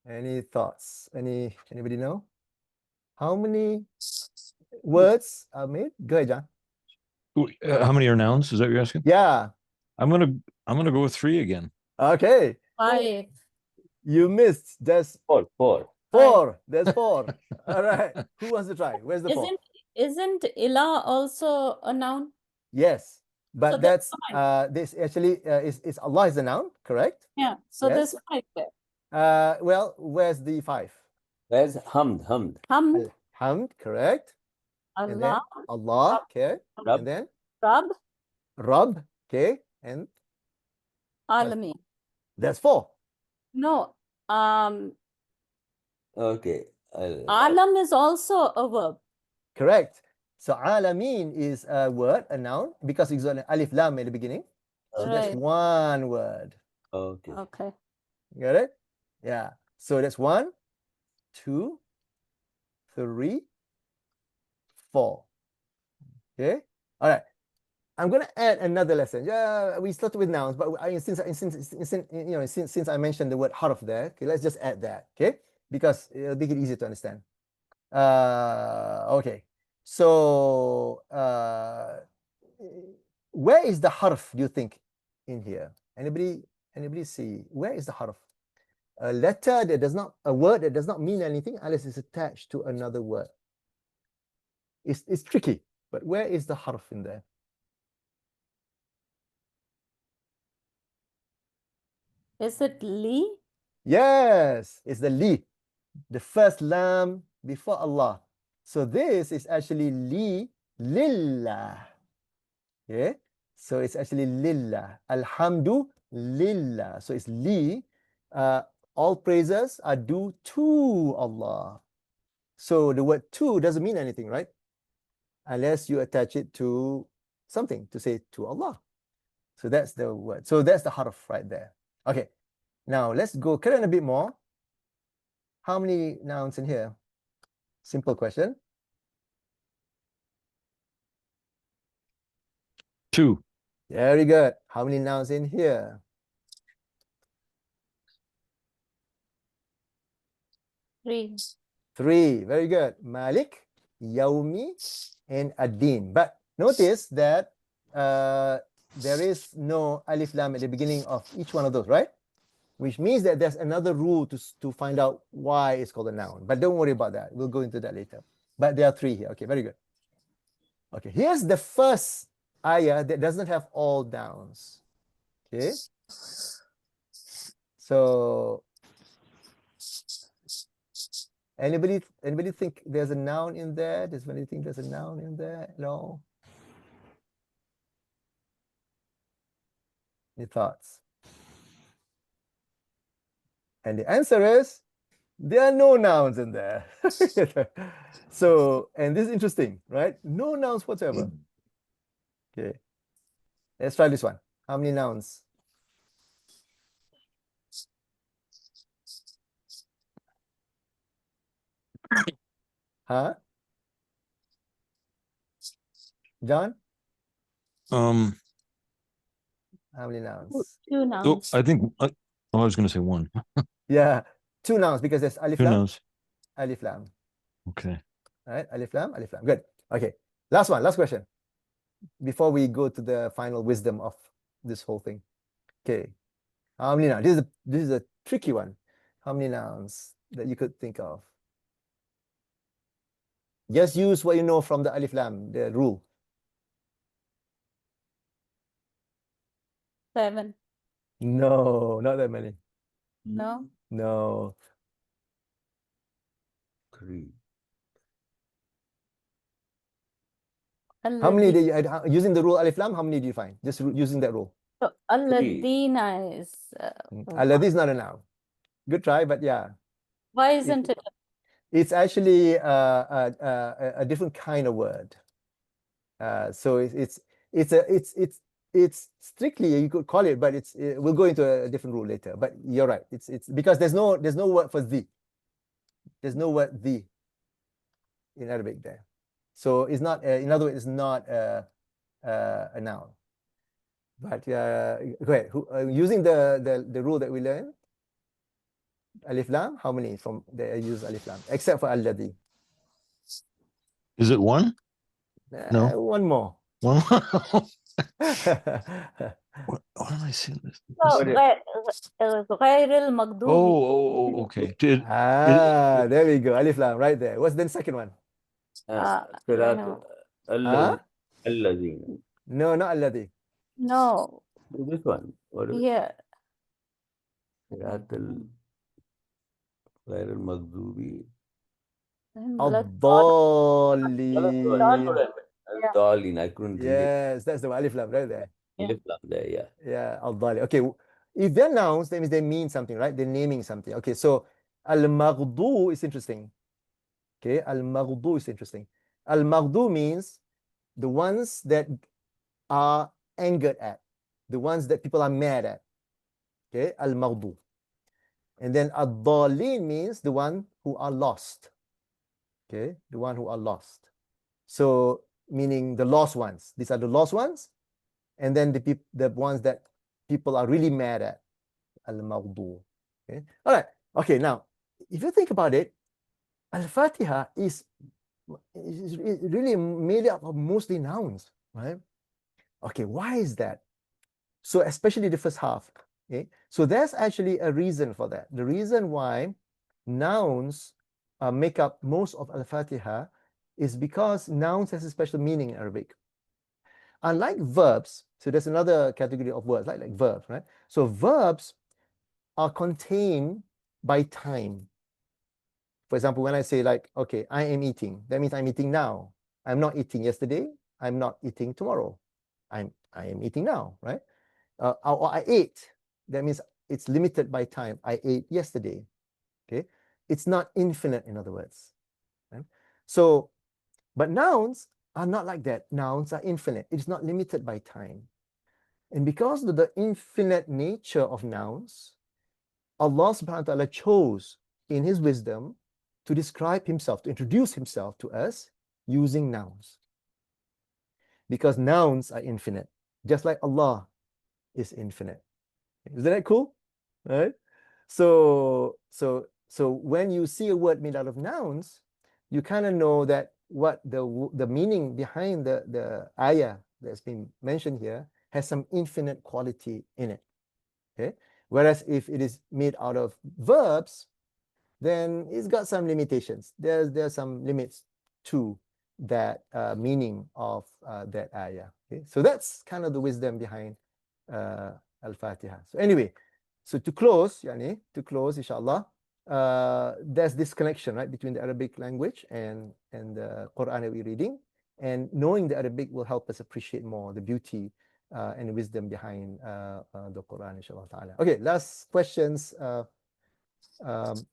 Any thoughts? Anybody know? How many words are made? Go ahead, John. How many are nouns? Is that what you're asking? Yeah. I'm gonna go with 3 again. Okay. 5. You missed. There's 4. 4. There's 4. All right. Who wants to try? Where's the 4? Isn't ilah also a noun? Yes. But So that's that's this actually is Allah is a noun, correct? Yeah. So Yes. there's 5 there. Well, where's the 5? There's hamd. Hamd, Hamd, correct. And then Allah, Allah, okay. Rab. And then Rab, Rabb, okay. And Alameen. that's 4. No, Okay. Alam is also a verb. Correct. So Alameen is a word, a noun, because it's got an alif lam at the beginning. So that's Right. 1 word. Okay. Okay. Got it? Yeah. So that's 1, 2, 3, 4. Okay. All right. I'm gonna add another lesson. Yeah, we started with nouns, but since I mentioned the word harf there, okay, let's just add that. Okay, because it'll make it easier to understand. Okay. So where is the harf, do you think, in here? Anybody see? Where is the harf? a letter that does not, a word that does not mean anything unless it's attached to another word. It's tricky, but where is the harf in there? Is it li? Yes, it's the li, the first lam before Allah. So this is actually li lillah. Okay, so it's actually lillah. Alhamdu lillah. So it's li. All praises are due to Allah. So the word to doesn't mean anything, right? Unless you attach it to something to say to Allah. So that's the word. So that's the harf right there. Okay. Now let's go carry on a bit more. How many nouns in here? Simple question. 2. Very good. How many nouns in here? 3. 3. Very good. Malik, Yaumi, and Adin. But notice that there is no alif lam at the beginning of each one of those, right? Which means that there's another rule to find out why it's called a noun. But don't worry about that. We'll go into that later. But there are 3 here. Okay, very good. Okay, here's the first ayah that doesn't have all nouns. Okay. So anybody think there's a noun in there? Does anybody think there's a noun in there? No. Any thoughts? And the answer is there are no nouns in there. So, and this is interesting, right? No nouns whatsoever. Okay. Let's try this one. How many nouns? Huh? John? Um, How many nouns? 2 oh, nouns. I think I was going to say 1. Yeah, 2 nouns because there's alif 2 lam, nouns. alif lam. Okay. All right, alif lam, alif lam. Good. Okay. Last one, last question. Before we go to the final wisdom of this whole thing. Okay. How many nouns? This is a tricky one. How many nouns that you could think of? Just use what you know from the alif lam, the rule. 7. No, not that many. No. No. 3. How many Alladhi- did you, using the rule alif lam, how many do you find? Just using that rule. So Alladina is. Alladhi is not a noun. Good try, but yeah. Why isn't it? It's actually a different kind of word. So it's strictly you could call it, but we'll go into a different rule later. But you're right. It's because there's no word for the. There's no word the in Arabic there. So it's not. In other words, it's not a noun. But go ahead. Using the rule that we learned. Alif lam, how many from they use alif lam except for alladhi? Is it 1? No. One more. 1? What am I seeing this? So, غير المغضوب. Oh, okay. There we go. Alif lam right there. What's the second one? قراءة الذين. No, not alladhi. No. This one. What is it? Yeah. قراءة غير المغضوب. الضالين. Darling, I couldn't read it. Yes, that's the one. Alif lam right there. Alif lam there, yeah. Yeah, al-dali. Okay, if they're nouns, that means they mean something, right? They're naming something. Okay, so al-maghdu is interesting. Okay, al-maghdu is interesting. Al-maghdu means the ones that are angered at, the ones that people are mad at. Okay, al-maghdu. And then ad-dalin means the one who are lost. Okay, the one who are lost. So meaning the lost ones. These are the lost ones. And then the ones that people are really mad at. Al-maghdu. Okay. All right. Okay, now, if you think about it, Al-Fatiha is really made up of mostly nouns, right? Okay, why is that? So especially the first half. Okay, so there's actually a reason for that. The reason why nouns make up most of Al-Fatiha is because nouns has a special meaning in Arabic. Unlike verbs, so there's another category of words like verbs, right? So verbs are contained by time. For example, when I say like, okay, I am eating, that means I'm eating now. I'm not eating yesterday. I'm not eating tomorrow. I am eating now, right? Or I ate. That means it's limited by time. I ate yesterday. Okay, it's not infinite, in other words. Right? So, but nouns are not like that. Nouns are infinite. It's not limited by time. And because of the infinite nature of nouns, Allah subhanahu wa ta'ala chose in his wisdom to describe himself, to introduce himself to us using nouns. Because nouns are infinite, just like Allah is infinite. Isn't that cool? Right? So when you see a word made out of nouns, you kind of know that what the meaning behind the ayah that's been mentioned here has some infinite quality in it. Okay. Whereas if it is made out of verbs, then it's got some limitations. There's some limits to that meaning of that ayah. Okay. So that's kind of the wisdom behind Al-Fatiha. So anyway, so to close, inshallah, there's this connection, right, between the Arabic language and the Quran that we're reading, and knowing the Arabic will help us appreciate more the beauty and the wisdom behind the Quran, inshallah ta'ala. Okay, last questions.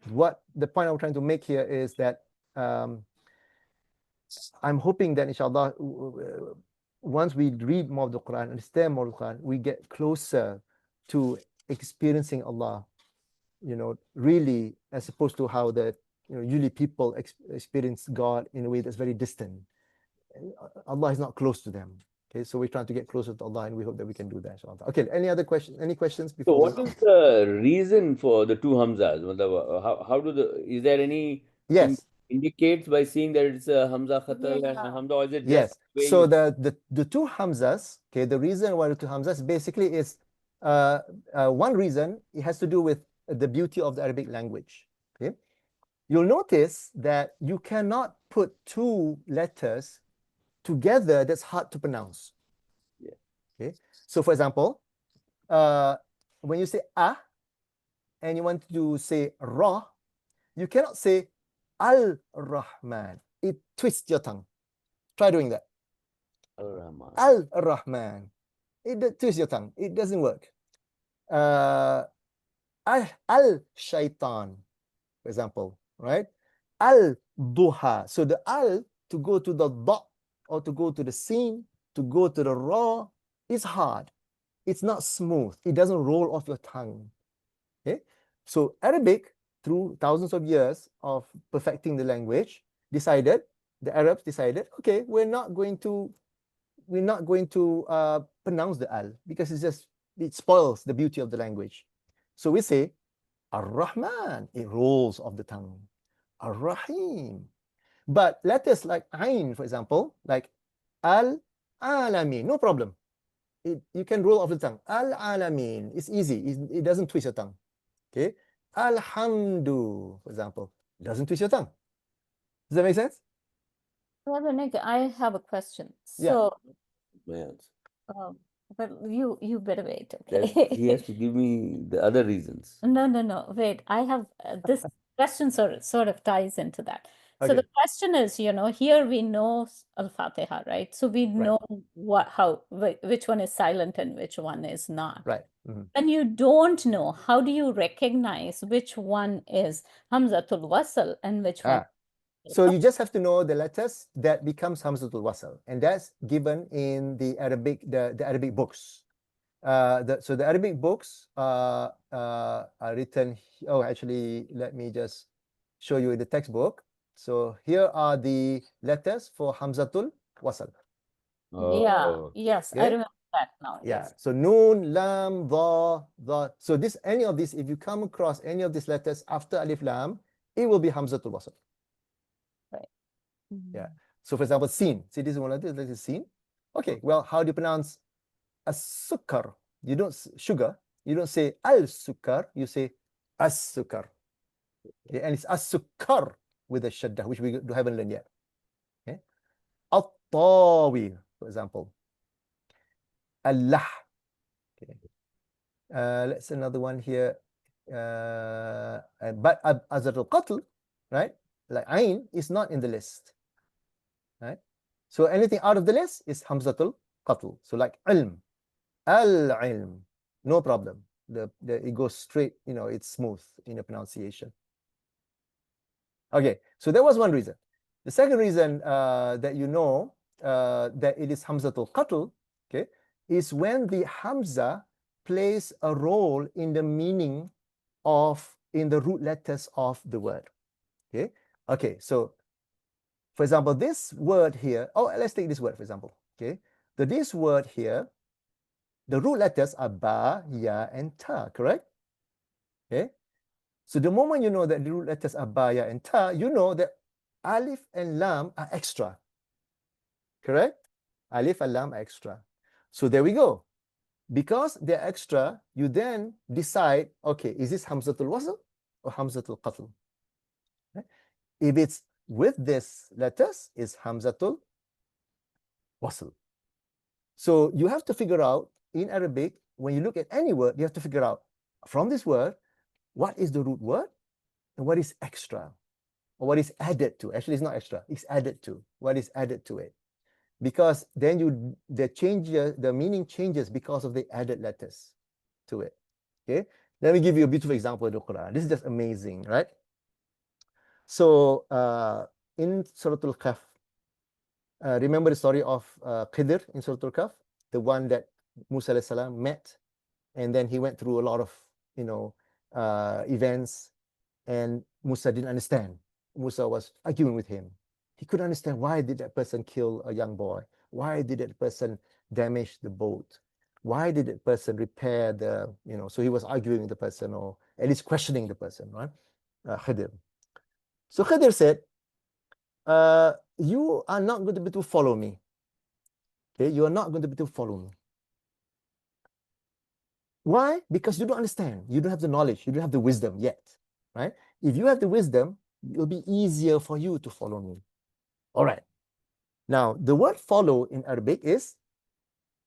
What the point I'm trying to make here is that I'm hoping that inshallah, once we read more of the Quran, understand more of the Quran, we get closer to experiencing Allah, really, as opposed to how usually people experience God in a way that's very distant. Allah is not close to them. Okay, so we're trying to get closer to Allah, and we hope that we can do that, inshallah. Okay, any other questions? Any questions So before? what is the reason for the two Hamzas? How is there any Yes. indicates by seeing that it's a Hamza Khatal and a Hamza, or is it just Yes. the way So you- the two Hamzas, okay, the reason why the two Hamzas basically is one reason, it has to do with the beauty of the Arabic language. Okay, you'll notice that you cannot put two letters together that's hard to pronounce. Yeah. Okay, so for example, when you say ah and you want to say ra, you cannot say al-Rahman. It twists your tongue. Try doing that. Al-Rahman. Al-Rahman. It twists your tongue. It doesn't work. Al-Shaitan, for example, right? Al-Duha. So the al to go to the da or to go to the sin, to go to the ra is hard. It's not smooth. It doesn't roll off your tongue. Okay? So Arabic, through thousands of years of perfecting the language, the Arabs decided, okay, we're not going to pronounce the al, because it spoils the beauty of the language. So we say Ar-Rahman, it rolls off the tongue. Ar-Rahim. But letters like Ain, for example, like Al-Alamin, no problem. You can roll off the tongue. Al-Alamin, it's easy. It doesn't twist your tongue. Okay. Alhamdu, for example, doesn't twist your tongue. Does that make sense? Brother Nick, I have a question. Yeah. So, Man, but you better wait, that okay? he has to give me the other reasons. No, wait. I have this question sort of ties into that. So the Okay. question is, here we know Al-Fatiha, right? So we know which one is silent and which one is not. Right. Mhm. And you don't know, how do you recognize which one is Hamzatul Wasl and which one? So you just have to know the letters that becomes Hamzatul Wasl, and that's given in the Arabic books. So the Arabic books are written. Oh, actually, let me just show you in the textbook. So here are the letters for Hamzatul Wasl. Yeah, Oh, yes, I Okay. remember that now. Yeah. Yes. So Noon, Lam, Dha. So any of these, if you come across any of these letters after Alif Lam, it will be Hamzatul Wasl. Yeah. So for example, Sin. See, this is one letter. This is Sin. Okay. Well, how do you pronounce a sukkar? You don't sugar. You don't say al-sukar, you say as-sukar. Okay? And it's as-sukar with a shaddah, which we haven't learned yet. Okay? At-tawi, for example. Allah. Okay. Let's another one here. But Azratul Qatl, right? Like Ain is not in the list. Right? So anything out of the list is Hamzatul Qatl. So like ilm, al-ilm, no problem. It goes straight, it's smooth in the pronunciation. Okay, so that was one reason. The second reason that that it is Hamzatul Qatl, okay, is when the Hamza plays a role in the meaning in the root letters of the word. Okay, okay, so for example, this word here, let's take this word for example. Okay, this word here, the root letters are ba, ya, and ta, correct? Okay, so the moment you know that the root letters are ba, ya, and ta, you know that alif and lam are extra, correct? Alif and lam are extra. So there we go. Because they're extra, you then decide, okay, is this Hamzatul Wasl or Hamzatul Qatl? Okay. If it's with this letters, it's Hamzatul Wasl. So you have to figure out in Arabic, when you look at any word, you have to figure out from this word, what is the root word and what is extra or what is added to. Actually, it's not extra, it's added to. What is added to it? Because then the meaning changes because of the added letters to it. Okay, let me give you a beautiful example of the Quran. This is just amazing, right? So in Surah Al-Kahf, remember the story of Khidr in Surah Al-Kahf, the one that Musa alayhi salam met, and then he went through a lot of events, and Musa didn't understand. Musa was arguing with him. He couldn't understand, why did that person kill a young boy? Why did that person damage the boat? Why did that person repair the, so he was arguing with the person, or at least questioning the person, right? Khidr. So Khidr said, you are not going to be able to follow me. Okay, you are not going to be able to follow me. Why? Because you don't understand. You don't have the knowledge. You don't have the wisdom yet, right? If you have the wisdom, it will be easier for you to follow me. All right. Now, the word follow in Arabic is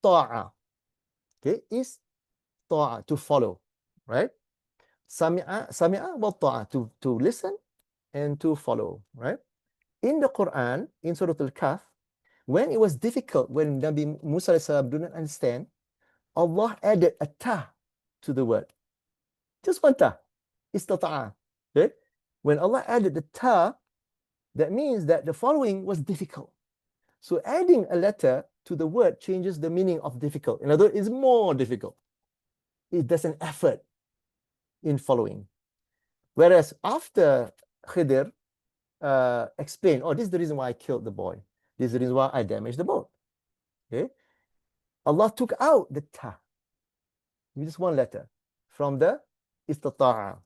ta'a. Okay, is ta'a, to follow, right? Sami'a wa ta'a, to listen and to follow, right? In the Quran, in Surah Al-Kahf, when it was difficult, when Nabi Musa didn't understand, Allah added a ta to the word. Just one ta. Istata'a. Okay? When Allah added the ta, that means that the following was difficult. So adding a letter to the word changes the meaning of difficult. In other words, it's more difficult. There's an effort in following. Whereas after Khidr explained, this is the reason why I killed the boy. This is the reason why I damaged the boat. Okay? Allah took out the ta, just one letter, from the istata'a,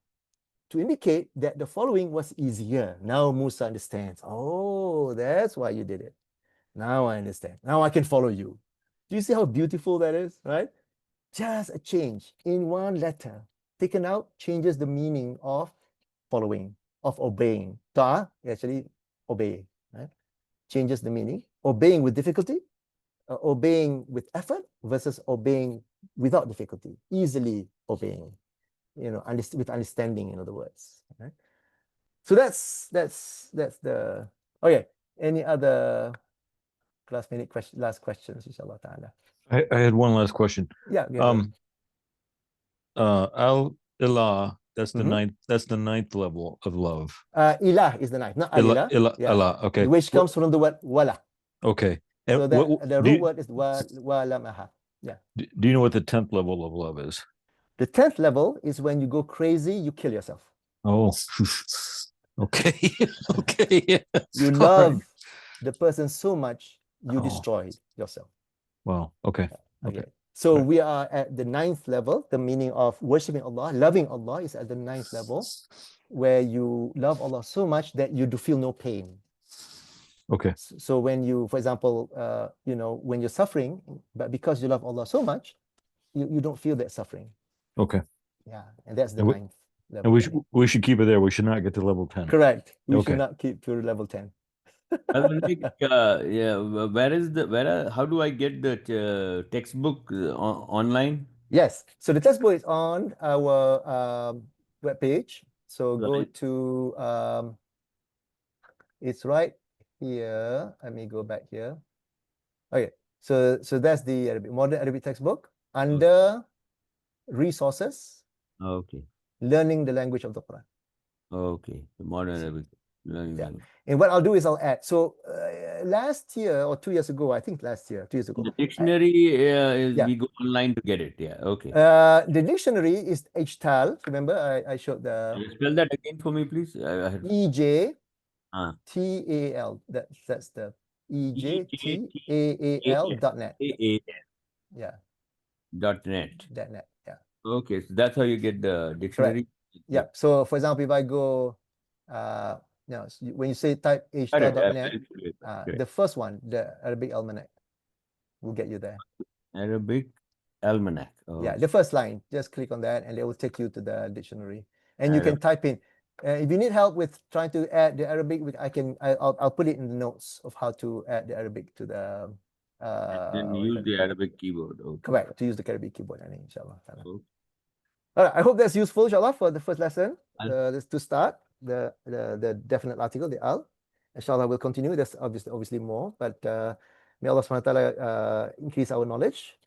to indicate that the following was easier. Now Musa understands. Oh, that's why you did it. Now I understand. Now I can follow you. Do you see how beautiful that is, right? Just a change in one letter taken out changes the meaning of following, of obeying. Ta, actually obey, right? Changes the meaning. Obeying with difficulty, obeying with effort versus obeying without difficulty, easily obeying, with understanding, in other words. Right? So that's the, okay. Any other last questions, inshallah ta'ala? I had one last question. Yeah. Al-ilah, that's the Mhm. ninth level of love. Ilah is the ninth, not alilah. Yeah. Allah, okay. Which comes from the word wala. Okay. And So the root word is walamaha. Yeah. Do you know what the 10th level of love is? The 10th level is when you go crazy, you kill yourself. Oh, okay. Okay. You All love right. the person so much, you Oh. destroy yourself. Wow. Okay. Okay. So Right. we are at the 9th level. The meaning of worshiping Allah, loving Allah, is at the 9th level, where you love Allah so much that you do feel no pain. Okay. So when you, for example, when you're suffering, but because you love Allah so much, you don't feel that suffering. Okay. Yeah, and that's the And we- ninth And level. we should keep it there. We should not get to level 10. Correct. We Okay. should not keep to level 10. Yeah, how do I get the textbook online? Yes. So the textbook is on our webpage. So go Right. to it's right here. Let me go back here. Okay. So that's the modern Arabic textbook under resources, Okay. learning the language of the Quran. Okay. The modern Arabic learning Yeah. language. And what I'll do is I'll add. So last year or 2 years ago, I think 2 years ago. The dictionary is yeah. we go online to get it. Yeah. Okay. The dictionary is HTAL. Remember, I showed the Spell that again for me, please. EJTAL. Ah. That's the EJTAAL.net. Yeah. .net. .net. Yeah. Okay, so that's how you get the dictionary. Yeah. So for example, if I go, when you say type HTAL.net, the first one, the Arabic Almanac, will get you there. Arabic Almanac. Yeah, the first line. Just click on that, and it will take you to the dictionary, and you can type in. If you need help with trying to add the Arabic, I'll put it in the notes of how to add the Arabic to the. Then use the Arabic keyboard. Okay. Correct, to use the Arabic keyboard, inshallah. Okay. All right, I hope that's useful, inshallah, for the first lesson. To start the definite article, the al. Inshallah, we'll continue. There's obviously more, but may Allah subhanahu wa ta'ala increase our knowledge,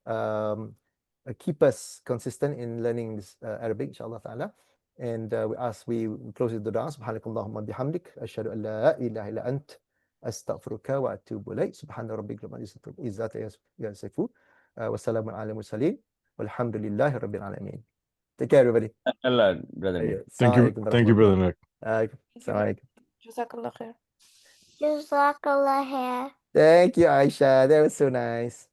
keep us consistent in learning this Arabic, inshallah ta'ala. And we close with the dua. Subhanakallahumma bihamdik, ashhadu an la ilaha illa ant, astaghfiruka wa atubu ilayk. Subhana rabbika rabbil izzati amma yasifun, wa salamun ala mursalin, walhamdulillahi rabbil alamin. Take care, everybody. Allah, brother Nick. Thank you, brother Nick. Assalamualaikum. Jazakallah khair. Jazakallah khair. Thank you, Aisha. That was so nice.